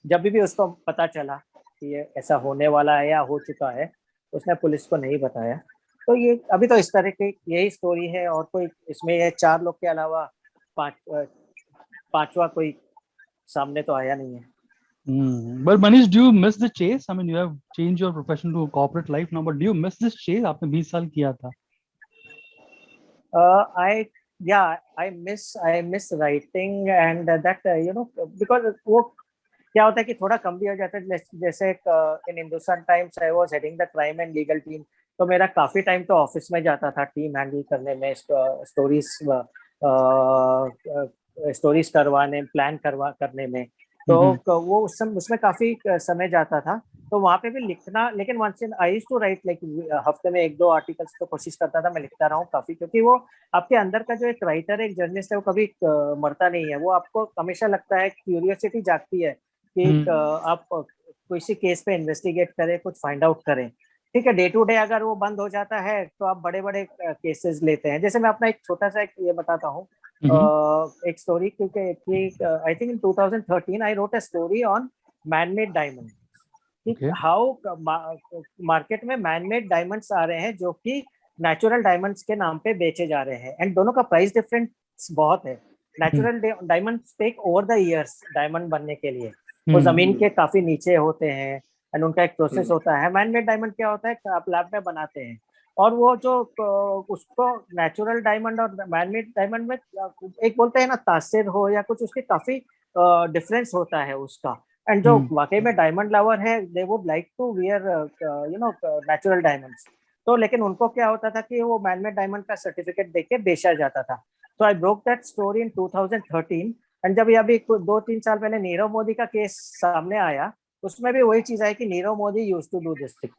जब भी उसको पता चला कि ये ऐसा होने वाला है या हो चुका है, उसने पुलिस को नहीं बताया। तो ये अभी तो इस तरह की यही स्टोरी है, और कोई इसमें ये 4 लोग के अलावा पांचवा कोई सामने तो आया नहीं है।
But Manish, do you miss the chase? I mean, you have changed your profession to corporate life now, but do you miss this chase? आपने 20 साल किया था.
I miss writing, and that because वो क्या होता है कि थोड़ा कम भी हो जाता है। जैसे in Hindustan Times I was heading the crime and legal team, तो मेरा काफी टाइम तो ऑफिस में जाता था टीम हैंडल करने में, स्टोरीज करवाने, प्लान करने में। तो वो उसमें काफी समय जाता था, तो वहां पे भी लिखना। लेकिन once in I used to write like हफ्ते में 1-2 आर्टिकल्स तो कोशिश करता था मैं लिखता रहा हूँ काफी, क्योंकि वो आपके अंदर का जो एक राइटर, एक जर्नलिस्ट है, वो कभी मरता नहीं है। वो आपको हमेशा लगता है, क्यूरियोसिटी जागती है कि आप किसी केस पे इन्वेस्टिगेट करें, कुछ फाइंड आउट करें। ठीक है, डे टू डे अगर वो बंद हो जाता है तो आप बड़े बड़े केसेस लेते हैं। जैसे मैं अपना एक छोटा सा ये बताता हूँ, एक स्टोरी, क्योंकि I think in 2013 I wrote a story on manmade diamond, कि हाउ मार्केट में मैनमेड डायमंड्स आ रहे हैं जो कि नेचुरल डायमंड्स के नाम पे बेचे जा रहे हैं, एंड दोनों का प्राइस डिफरेंस बहुत है। Natural diamonds take over the years diamond बनने के लिए, वो जमीन के काफी नीचे होते हैं, एंड उनका एक प्रोसेस होता है। मैनमेड डायमंड क्या होता है, आप लैब में बनाते हैं, और वो जो उसको नेचुरल डायमंड और मैनमेड डायमंड में एक बोलते हैं ना, तासीर हो या कुछ, उसके काफी डिफरेंस होता है उसका। एंड जो वाकई में डायमंड लवर है, they would like to wear natural diamonds. तो लेकिन उनको क्या होता था कि वो मैनमेड डायमंड का सर्टिफिकेट देके बेचा जाता था। So I broke that story in 2013. And जब ये अभी 2-3 साल पहले नीरव मोदी का केस सामने आया, उसमें भी वही चीज आई कि Nirav Modi used to do this thing.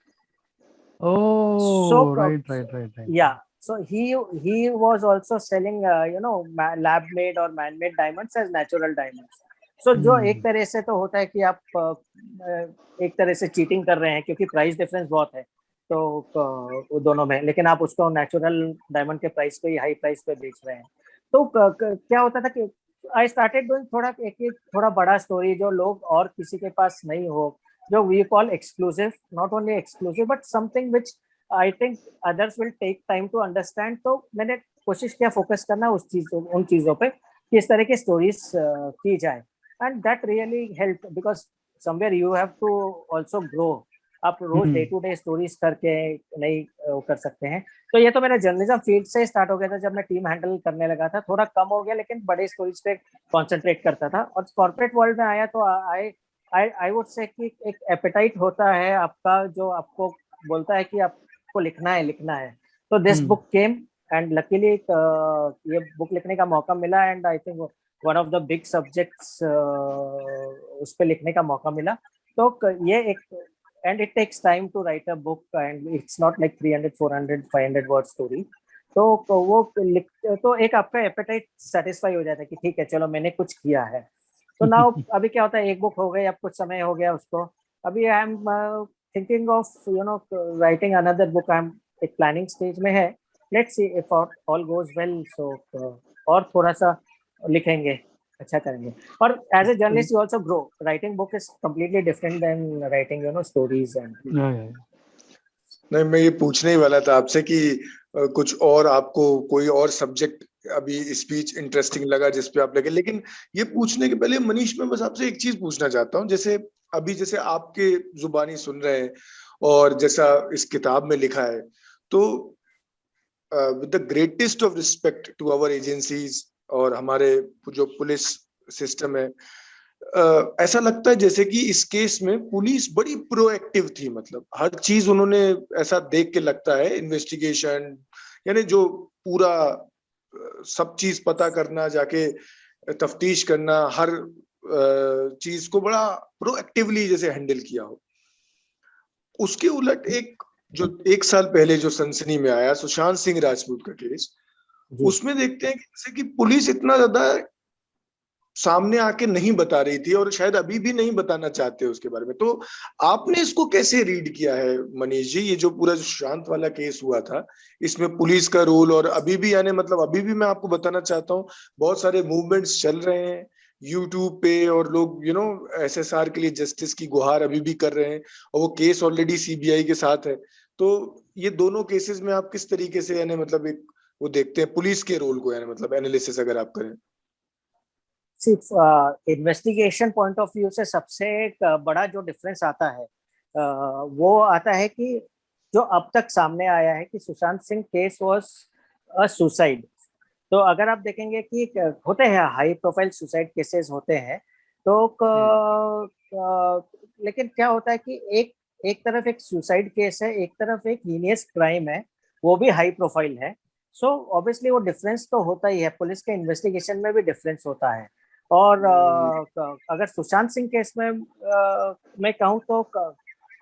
Oh, right.
Yeah, so he was also selling lab made or man made diamonds as natural diamonds. So जो एक तरह से तो होता है कि आप एक तरह से चीटिंग कर रहे हैं, क्योंकि प्राइस डिफरेंस बहुत है तो दोनों में, लेकिन आप उसको नेचुरल डायमंड के प्राइस पे, हाई प्राइस पे बेच रहे हैं. तो क्या होता था कि आई स्टार्टेड डूइंग थोड़ा बड़ा स्टोरी जो लोग और किसी के पास नहीं हो, जो we call exclusive, not only exclusive but something which I think others will take time to understand. तो मैंने कोशिश किया फोकस करना उन चीजों पे कि इस तरह की स्टोरीज की जाए, and that really help because somewhere you have to also grow. आप रोज डे टू डे स्टोरीज करके नहीं कर सकते हैं. तो ये तो मेरा जर्नलिज्म फील्ड से स्टार्ट हो गया था, जब मैं टीम हैंडल करने लगा था. थोड़ा कम हो गया, लेकिन बड़े स्टोरीज पे कॉन्सेंट्रेट करता था. और कॉर्पोरेट वर्ल्ड में आया तो आई वुड से कि एक एपेटाइट होता है आपका, जो आपको बोलता है कि आपको लिखना है. तो this book came, and luckily ये बुक लिखने का मौका मिला, and I think one of the big subjects उस पर लिखने का मौका मिला. तो ये एक, and it takes time to write a book, and it's not like 300 400 500 word story. तो वो तो एक आपका एपेटाइट सेटिस्फाई हो जाता है कि ठीक है चलो मैंने कुछ किया है. तो नाउ अभी क्या होता है, एक बुक हो गई, अब कुछ समय हो गया उसको, अभी I am thinking of writing another book. I am एक प्लानिंग स्टेज में है. Let's see if all goes well. So और थोड़ा सा लिखेंगे, अच्छा करेंगे. और as a journalist you also grow. Writing book is completely different than writing stories and.
नहीं, मैं ये पूछने ही वाला था आपसे कि कुछ और आपको कोई और सब्जेक्ट अभी स्पीच इंटरेस्टिंग लगा जिस पे आप लगे. लेकिन ये पूछने के पहले मनीष, मैं बस आपसे एक चीज पूछना चाहता हूँ. जैसे आपके जुबानी सुन रहे हैं और जैसा इस किताब में लिखा है, तो with the greatest of respect to our agencies और हमारे जो पुलिस सिस्टम है, ऐसा लगता है जैसे कि इस केस में पुलिस बड़ी प्रोएक्टिव थी. मतलब हर चीज उन्होंने ऐसा देख के लगता है, इन्वेस्टिगेशन यानी जो पूरा सब चीज पता करना, जाके तफ्तीश करना, हर चीज को बड़ा प्रोएक्टिवली जैसे हैंडल किया हो. उसके उलट जो 1 साल पहले जो सनसनी में आया सुशांत सिंह राजपूत का केस, उसमें देखते हैं कि जैसे कि पुलिस इतना ज्यादा सामने आके नहीं बता रही थी और शायद अभी भी नहीं बताना चाहते उसके बारे में. तो आपने इसको कैसे रीड किया है मनीष जी? ये जो पूरा सुशांत वाला केस हुआ था, इसमें पुलिस का रोल, और अभी भी यानी मतलब अभी भी मैं आपको बताना चाहता हूँ बहुत सारे मूवमेंट्स चल रहे हैं यूट्यूब पे, और लोग एसएसआर के लिए जस्टिस की गुहार अभी भी कर रहे हैं, और वो केस ऑलरेडी सीबीआई के साथ है. तो ये दोनों केसेस में आप किस तरीके से यानी मतलब एक वो देखते हैं पुलिस के रोल को, यानी मतलब एनालिसिस अगर आप करें?
सिर्फ इन्वेस्टिगेशन पॉइंट ऑफ व्यू से सबसे बड़ा जो डिफरेंस आता है वो आता है कि जो अब तक सामने आया है कि Sushant Singh case was a suicide. तो अगर आप देखेंगे कि होते हैं हाई प्रोफाइल सुसाइड केसेस होते हैं, तो लेकिन क्या होता है कि एक तरफ एक सुसाइड केस है, एक तरफ एक हीनियस क्राइम है, वो भी हाई प्रोफाइल है. सो ऑब्वियसली वो डिफरेंस तो होता ही है. पुलिस के इन्वेस्टिगेशन में भी डिफरेंस होता है. और अगर सुशांत सिंह केस में मैं कहूँ तो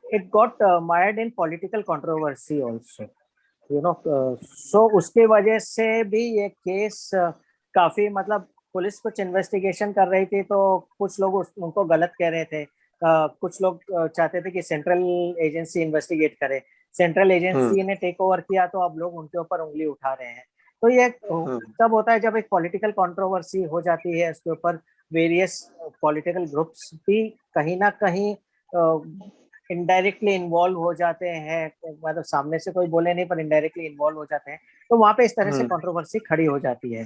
it got mired in political controversy also, so उसके वजह से भी ये केस काफी, मतलब पुलिस कुछ इन्वेस्टिगेशन कर रही थी तो कुछ लोग उनको गलत कह रहे थे. कुछ लोग चाहते थे कि सेंट्रल एजेंसी इन्वेस्टिगेट करे. सेंट्रल एजेंसी ने टेक ओवर किया तो अब लोग उनके ऊपर उंगली उठा रहे हैं. तो ये तब होता है जब एक पॉलिटिकल कंट्रोवर्सी हो जाती है, उसके ऊपर वेरियस पॉलिटिकल ग्रुप्स भी कहीं ना कहीं इनडायरेक्टली इन्वॉल्व हो जाते हैं. मतलब सामने से कोई बोले नहीं पर इनडायरेक्टली इन्वॉल्व हो जाते हैं. तो वहां पे इस तरह से कंट्रोवर्सी खड़ी हो जाती है.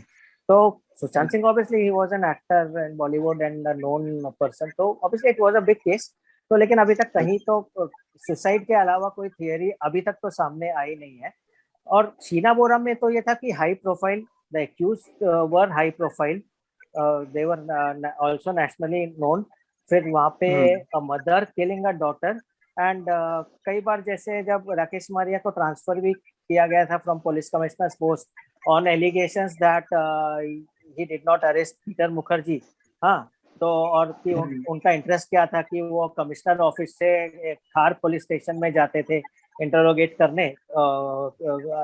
तो Sushant Singh obviously he was an actor in Bollywood and a known person, तो obviously it was a big case. तो लेकिन अभी तक कहीं तो सुसाइड के अलावा कोई थियरी अभी तक तो सामने आई नहीं है. और शीना बोरा में तो ये था कि high profile, the accused were high profile, they were also nationally known. फिर वहाँ पे a mother killing a daughter, and कई बार जैसे जब राकेश मारिया को ट्रांसफर भी किया गया था from police commissioner post, on allegations that he did not arrest Peter Mukherjee. हाँ, तो और कि उनका इंटरेस्ट क्या था कि वो कमिश्नर ऑफिस से खार पुलिस स्टेशन में जाते थे इंटरोगेट करने।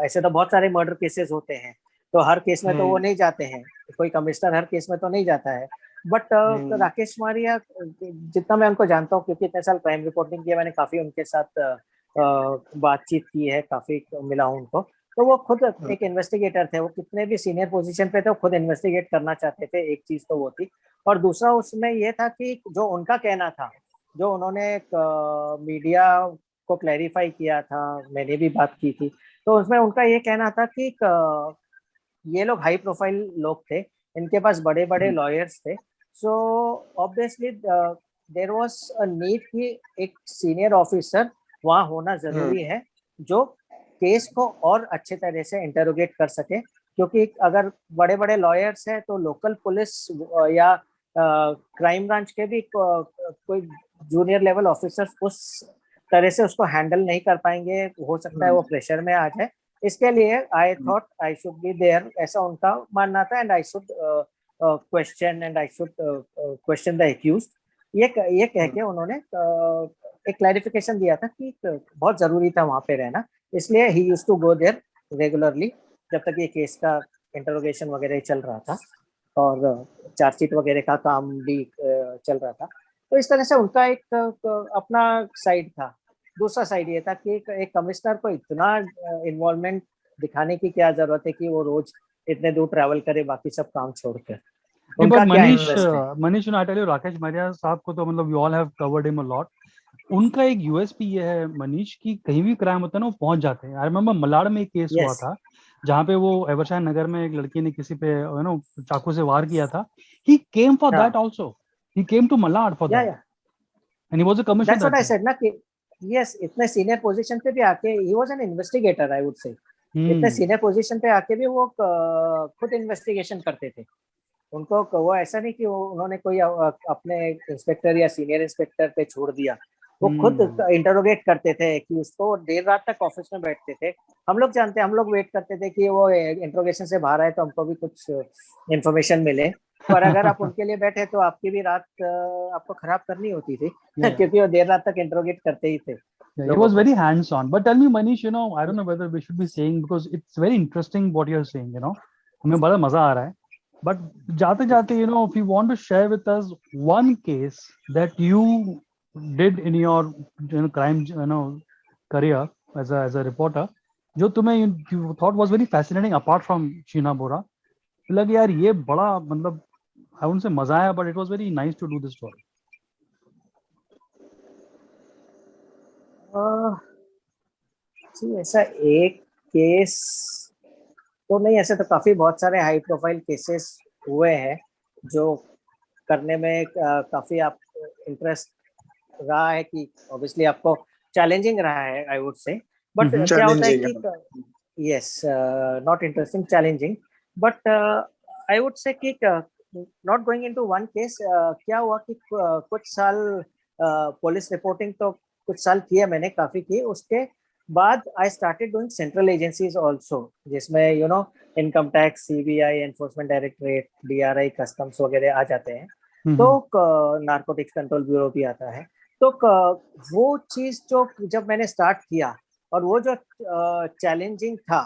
ऐसे तो बहुत सारे मर्डर केसेस होते हैं, तो हर केस में तो वो नहीं जाते हैं, कोई कमिश्नर हर केस में तो नहीं जाता है। बट राकेश मारिया, जितना मैं उनको जानता हूँ, क्योंकि इतने साल क्राइम रिपोर्टिंग किया, मैंने काफी उनके साथ बातचीत की है, काफी मिला हूँ उनको, तो वो खुद एक इन्वेस्टिगेटर थे। वो कितने भी सीनियर पोजीशन पे थे, वो खुद इन्वेस्टिगेट करना चाहते थे। एक चीज तो वो थी, और दूसरा उसमें ये था कि जो उनका कहना था, जो उन्होंने मीडिया को क्लैरिफाई किया था, मैंने भी बात की थी, तो उसमें उनका ये कहना था कि ये लोग हाई प्रोफाइल लोग थे, इनके पास बड़े बड़े लॉयर्स थे, so obviously there was a need कि एक सीनियर ऑफिसर वहाँ होना जरूरी है जो केस को और अच्छे तरह से इंटरोगेट कर सके। क्योंकि अगर बड़े बड़े लॉयर्स हैं तो लोकल पुलिस या क्राइम ब्रांच के भी कोई जूनियर लेवल ऑफिसर्स उस तरह से उसको हैंडल नहीं कर पाएंगे, हो सकता है वो प्रेशर में आ जाए। इसके लिए I thought I should be there, ऐसा उनका मानना था, and I should question the accused. ये कह के उन्होंने एक क्लैरिफिकेशन दिया था कि बहुत जरूरी था वहां पे रहना, इसलिए he used to go there regularly जब तक ये केस का इंटरोगेशन वगैरह चल रहा था और चार्जशीट वगैरह का काम भी चल रहा था। तो इस तरह से उनका एक अपना साइड था। दूसरा साइड ये था कि एक कमिश्नर को इतना इन्वॉल्वमेंट दिखाने की क्या जरूरत है कि वो रोज इतने दूर ट्रैवल करे बाकी सब काम छोड़कर।
But Manish I tell you, Rakesh Maria साहब को तो मतलब you all have covered him a lot. उनका एक यूएसपी ये है मनीष की, कहीं भी क्राइम होता है ना वो पहुंच जाते हैं। आई रिमेम्बर मलाड में एक केस हुआ था जहाँ पे वो एवरशाइन नगर में एक लड़की ने किसी पे चाकू से वार किया था। He came for that also, he came to Malad for that and he was a commissioner.
That's what I said ना कि यस, इतने सीनियर पोजीशन पे भी आके he was an investigator, I would say. इतने सीनियर पोजीशन पे आके भी वो खुद इन्वेस्टिगेशन करते थे। उनको वो ऐसा नहीं कि उन्होंने कोई अपने इंस्पेक्टर या सीनियर इंस्पेक्टर पे छोड़ दिया, वो खुद इंटरोगेट करते थे कि उसको देर रात तक ऑफिस में बैठते थे। हम लोग जानते हैं, हम लोग वेट करते थे कि वो इंटरोगेशन से बाहर आए तो हमको भी कुछ इंफॉर्मेशन मिले, पर अगर आप उनके लिए बैठे तो आपकी भी रात आपको खराब करनी होती थी क्योंकि वो देर रात तक इंटरोगेट करते ही थे।
Yeah, he was very hands on. But tell me Manish, I don't know whether we should be saying, because it's very interesting what you're saying, हमें बड़ा मजा आ रहा है। But जाते जाते, if you want to share with us one case that you did in your crime career as a reporter, जो तुम्हें you thought was very fascinating apart from Sheena Bora, लगे यार ये बड़ा मतलब I wouldn't say मजा आया, but it was very nice to do this story.
ऐसा एक केस तो नहीं, ऐसे तो काफी बहुत सारे हाई प्रोफाइल केसेस हुए हैं जो करने में काफी आप इंटरेस्ट रहा है कि ऑब्वियसली आपको चैलेंजिंग रहा है, आई वुड से। बट क्या होता है कि yes, not interesting, challenging, but I would say कि not going into one case, क्या हुआ कि कुछ साल पुलिस रिपोर्टिंग तो कुछ साल किया मैंने, काफी की। उसके बाद I started doing central agencies also, जिसमें income tax, CBI, enforcement directorate, DRI, customs वगैरह आ जाते हैं, तो नारकोटिक्स कंट्रोल ब्यूरो भी आता है। तो वो चीज जो जब मैंने स्टार्ट किया, और वो जो चैलेंजिंग था,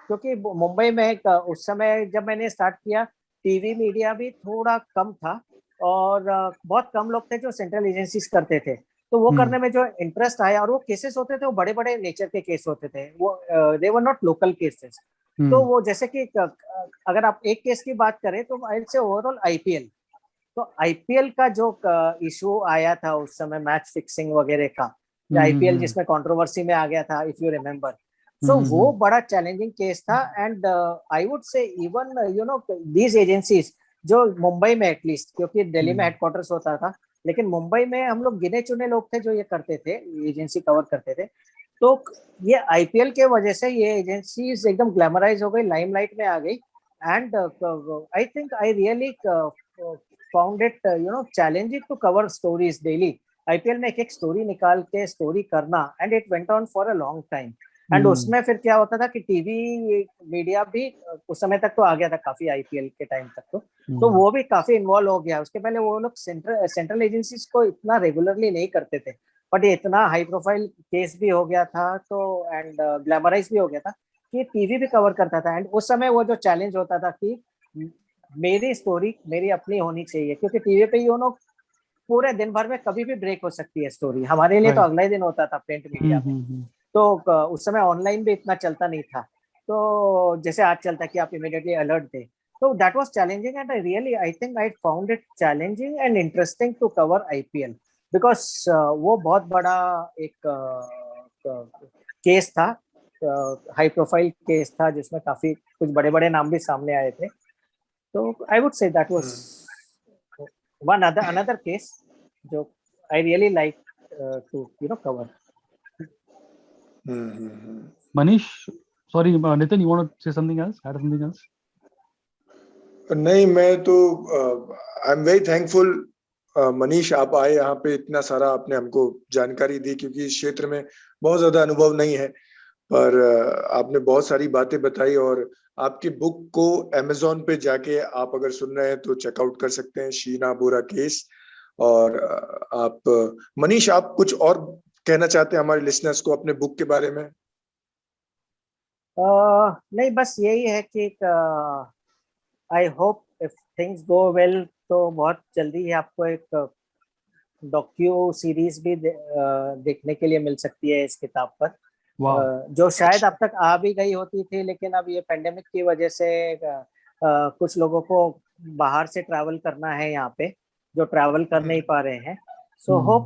क्योंकि मुंबई में उस समय जब मैंने स्टार्ट किया टीवी मीडिया भी थोड़ा कम था और बहुत कम लोग थे जो सेंट्रल एजेंसीज करते थे, तो वो करने में जो इंटरेस्ट आया, और वो केसेस होते थे वो बड़े बड़े नेचर के केस होते थे, वो दे वर नॉट लोकल केसेस। तो वो जैसे कि अगर आप एक केस की बात करें तो आई से ओवरऑल आईपीएल, तो आईपीएल का जो इशू आया था उस समय, मैच फिक्सिंग वगैरह का, आईपीएल जिसमें कंट्रोवर्सी में आ गया था, इफ यू रिमेम्बर। सो वो बड़ा चैलेंजिंग केस था, एंड आई वुड से इवन दीज एजेंसीज जो मुंबई में एटलीस्ट, क्योंकि दिल्ली में हेडक्वार्टर्स होता था, लेकिन मुंबई में हम लोग गिने चुने लोग थे जो ये करते थे, एजेंसी कवर करते थे। तो ये आईपीएल के वजह से ये एजेंसीज एकदम ग्लैमराइज हो गई, लाइमलाइट में आ गई, and I think I really found it challenging to cover stories daily. IPL में एक एक स्टोरी निकाल के स्टोरी करना, and it went on for a long time. And उसमें फिर क्या होता था कि टीवी मीडिया भी उस समय तक तो आ गया था काफी, आईपीएल के टाइम तक तो वो भी काफी इन्वॉल्व हो गया। उसके पहले वो लोग सेंट्रल एजेंसीज को इतना रेगुलरली नहीं करते थे, बट ये इतना हाई प्रोफाइल केस भी हो गया था तो एंड ग्लैमराइज भी हो गया था कि टीवी भी कवर करता था। एंड उस समय वो जो चैलेंज होता था कि मेरी स्टोरी मेरी अपनी होनी चाहिए, क्योंकि टीवी पे यू नो पूरे दिन भर में कभी भी ब्रेक हो सकती है स्टोरी। हमारे लिए तो अगला ही दिन होता था प्रिंट मीडिया में, तो उस समय ऑनलाइन भी इतना चलता नहीं था, तो जैसे आज चलता है कि आप इमीडिएटली अलर्ट दे। तो that was challenging and I think I found it challenging and interesting to cover IPL, because वो बहुत बड़ा एक केस था, हाई प्रोफाइल केस था जिसमें काफी कुछ बड़े बड़े नाम भी सामने आए थे। तो आई would say that was one another case जो I really like to cover.
Manish, sorry, Nitin, you want to say something else? Add something else?
नहीं, मैं तो I am very thankful Manish, आप आए यहाँ पे, इतना सारा आपने हमको जानकारी दी, क्योंकि इस क्षेत्र में बहुत ज्यादा अनुभव नहीं है, पर आपने बहुत सारी बातें बताई। और आपकी बुक को अमेज़न पे जाके आप अगर सुन रहे हैं तो चेकआउट कर सकते हैं, शीना बोरा केस। और आप मनीष, आप कुछ और कहना चाहते हैं हमारे लिसनर्स को अपने बुक के बारे में?
नहीं, बस यही है कि I hope if things go well तो बहुत जल्दी ही आपको एक डॉक्यू सीरीज भी देखने के लिए मिल सकती है इस किताब पर। जो शायद अब तक आ भी गई होती थी, लेकिन अब ये पेंडेमिक की वजह से कुछ लोगों को बाहर से ट्रैवल करना है यहाँ पे, जो ट्रैवल कर नहीं पा रहे हैं। So hope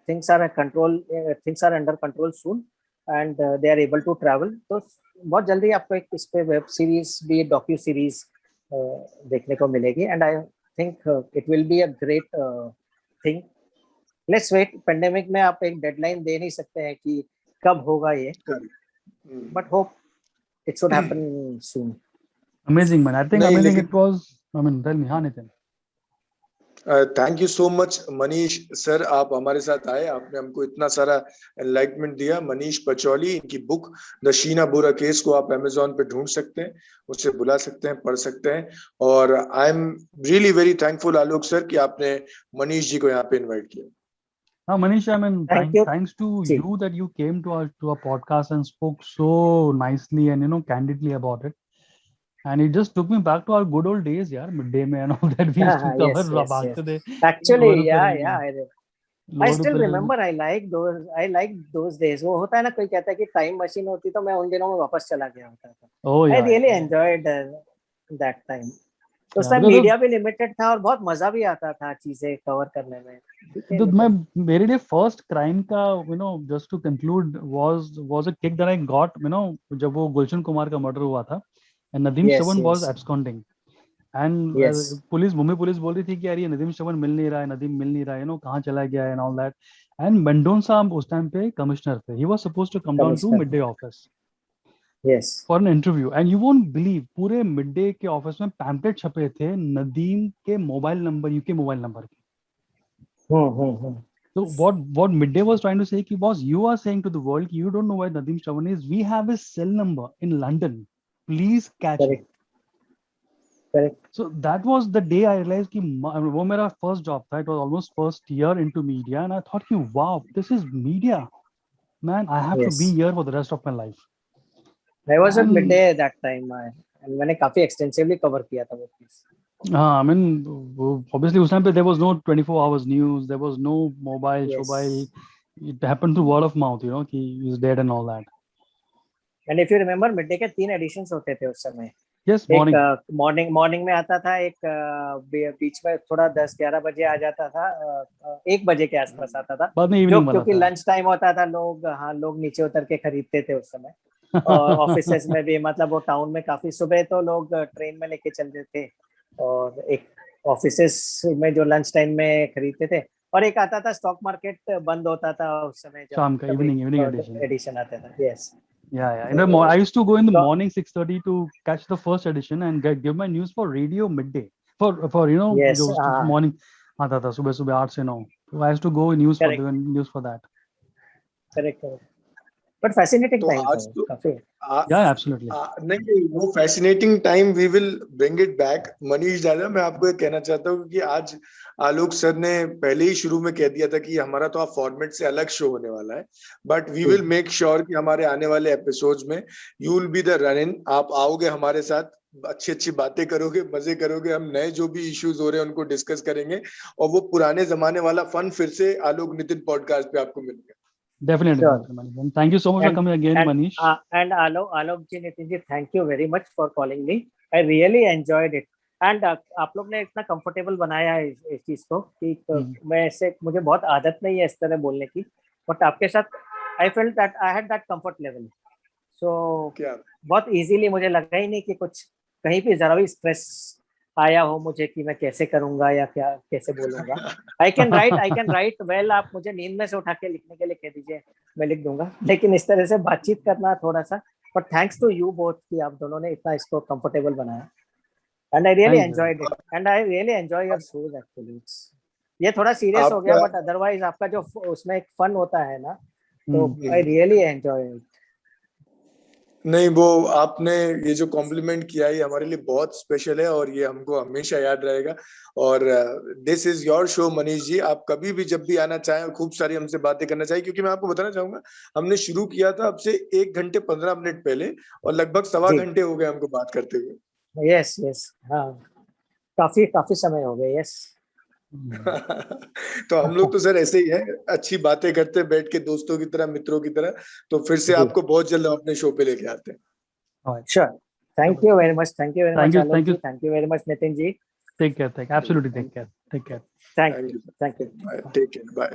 things are under control soon and they are able to travel. तो बहुत जल्दी आपको एक इस पे वेब सीरीज भी, डॉक्यू सीरीज देखने को मिलेगी and I think it will be a great thing. Let's wait. Pandemic में आप एक डेडलाइन दे नहीं सकते हैं कि कब होगा ये, but hope it should happen soon.
Amazing, man. I think amazing it was. I mean, tell me, हाँ Nitin.
Thank you so much Manish sir, आप हमारे साथ आए, आपने हमको इतना सारा एनलाइटमेंट दिया। मनीष पचौली, इनकी book the Sheena Bora case को आप अमेज़न पे ढूंढ सकते हैं, उससे बुला सकते हैं, पढ़ सकते हैं। और I am really very thankful Alok sir कि आपने मनीष जी को यहाँ पे इन्वाइट किया।
Manish, I mean, thanks to you that you came to our podcast and spoke so nicely and candidly about it. And it just took me back to our good old days, yaar, midday mein and all that we used to cover.
Yes. Actually, I still remember. I like those days. वो होता है ना, कोई कहता है कि time machine होती तो मैं उन दिनों में वापस चला गया होता था। I really enjoyed that time. तो उस टाइम मीडिया भी लिमिटेड था और बहुत मजा भी आता था चीजें कवर करने में।
तो मेरे लिए फर्स्ट क्राइम का just to conclude was a kick that I got जब वो गुलशन कुमार का मर्डर हुआ था and Nadeem Shravan was absconding and Mumbai police बोल रही थी कि यार ये नदीम श्रवण मिल नहीं रहा है कहाँ चला गया है and all that. And Mendon साहब उस टाइम पे कमिश्नर थे, he was supposed to come down to Midday office for an interview and you won't believe पूरे मिडडे के ऑफिस में पैम्पलेट छपे थे नदीम के mobile number, UK mobile number के। So what midday was trying to say कि boss, you are saying to the world you don't know where Nadeem Shravan is. We have his cell number in London. Please catch him. Correct. So that was the day I realized कि वो मेरा first job था. It was almost first year into media, and I thought कि wow, this is media, man. I have to be here for the rest of my life.
I was at midday that time, and मैंने काफी extensively cover किया था वो piece.
I mean, obviously उस time पे there was no 24 hours news, there was no mobile, it happened through word of mouth, कि he's dead and all that.
And if you remember, midday के 3 editions होते थे उस समय।
Yes,
morning में आता था, एक बीच में थोड़ा 10-11 बजे आ जाता था, 1 बजे के आसपास आता था, जो क्योंकि लंच टाइम होता था, लोग नीचे उतर के खरीदते थे उस समय। और ऑफिसेस में भी, मतलब वो टाउन में काफी सुबह तो लोग ट्रेन में लेके चलते थे, और एक ऑफिसेस में जो लंच टाइम में खरीदते थे, और एक आता था स्टॉक मार्केट बंद होता था उस समय,
शाम का इवनिंग
एडिशन आता था। Yes.
Yeah. I used to go in the morning 6:30 to catch the first edition and give my news for radio midday for जो morning आता था सुबह 8 से 9, so I used to go news for that.
Correct. But fascinating
तो
time
आज तो
काफी.
Yeah, absolutely.
नहीं, वो fascinating time we will bring it back. Manish दादा, मैं आपको एक कहना चाहता हूँ कि आज आलोक सर ने पहले ही शुरू में कह दिया था कि हमारा तो आप फॉर्मेट से अलग शो होने वाला है, but we will make sure कि हमारे आने वाले एपिसोड्स में you will be the run in. आप आओगे हमारे साथ, अच्छी अच्छी बातें करोगे, मजे करोगे, हम नए जो भी इश्यूज हो रहे हैं उनको डिस्कस करेंगे, और वो पुराने जमाने वाला फन फिर से आलोक नितिन पॉडकास्ट पे आपको मिलेगा.
Definitely,
Sure.
definitely, Manish. And thank you so much for coming again, Manish.
And Alok ji, Nitin ji, thank you very much for calling me. I really enjoyed it. And आप लोग ने इतना comfortable बनाया है इस चीज को कि मैं ऐसे, मुझे बहुत आदत नहीं है इस तरह बोलने की, बट आपके साथ I felt that I had that comfort level. So बहुत इजीली, मुझे लगा ही नहीं कि कुछ कहीं पे जरा भी स्ट्रेस आया हो मुझे कि मैं कैसे करूंगा या क्या कैसे बोलूंगा. I can write well. आप मुझे नींद में से उठा के लिखने के लिए कह दीजिए, मैं लिख दूंगा, लेकिन इस तरह से बातचीत करना थोड़ा सा. But thanks to you both कि आप दोनों ने इतना इसको कंफर्टेबल बनाया. And I really enjoyed it. And I really enjoy your shows actually. ये थोड़ा सीरियस हो गया, बट अदरवाइज आपका जो उसमें एक फन होता है ना, तो आई रियली एंजॉय इट.
नहीं, वो आपने ये जो कॉम्प्लीमेंट किया है हमारे लिए बहुत स्पेशल है, और ये हमको हमेशा याद रहेगा. और this is your show Manish ji. आप कभी भी जब भी आना चाहें, खूब सारी हमसे बातें करना चाहिए, क्योंकि मैं आपको बताना चाहूंगा, हमने शुरू किया था अब से 1 घंटे 15 मिनट पहले, और लगभग 1.25 घंटे हो गए हमको बात करते हुए.
यस यस, हाँ, काफी समय हो गया. यस.
तो हम लोग तो सर ऐसे ही हैं, अच्छी बातें करते हैं बैठ के, दोस्तों की तरह, मित्रों की तरह. तो फिर से आपको बहुत जल्द अपने शो पे लेके आते हैं.
Sure. Thank you very much. Thank you very much Alok ji. Thank you very much Nitin ji.
Take care. Absolutely, take care.
Thank you.
Take care. Bye.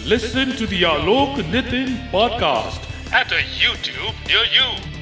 Listen to the Alok Nitin podcast at a YouTube near you.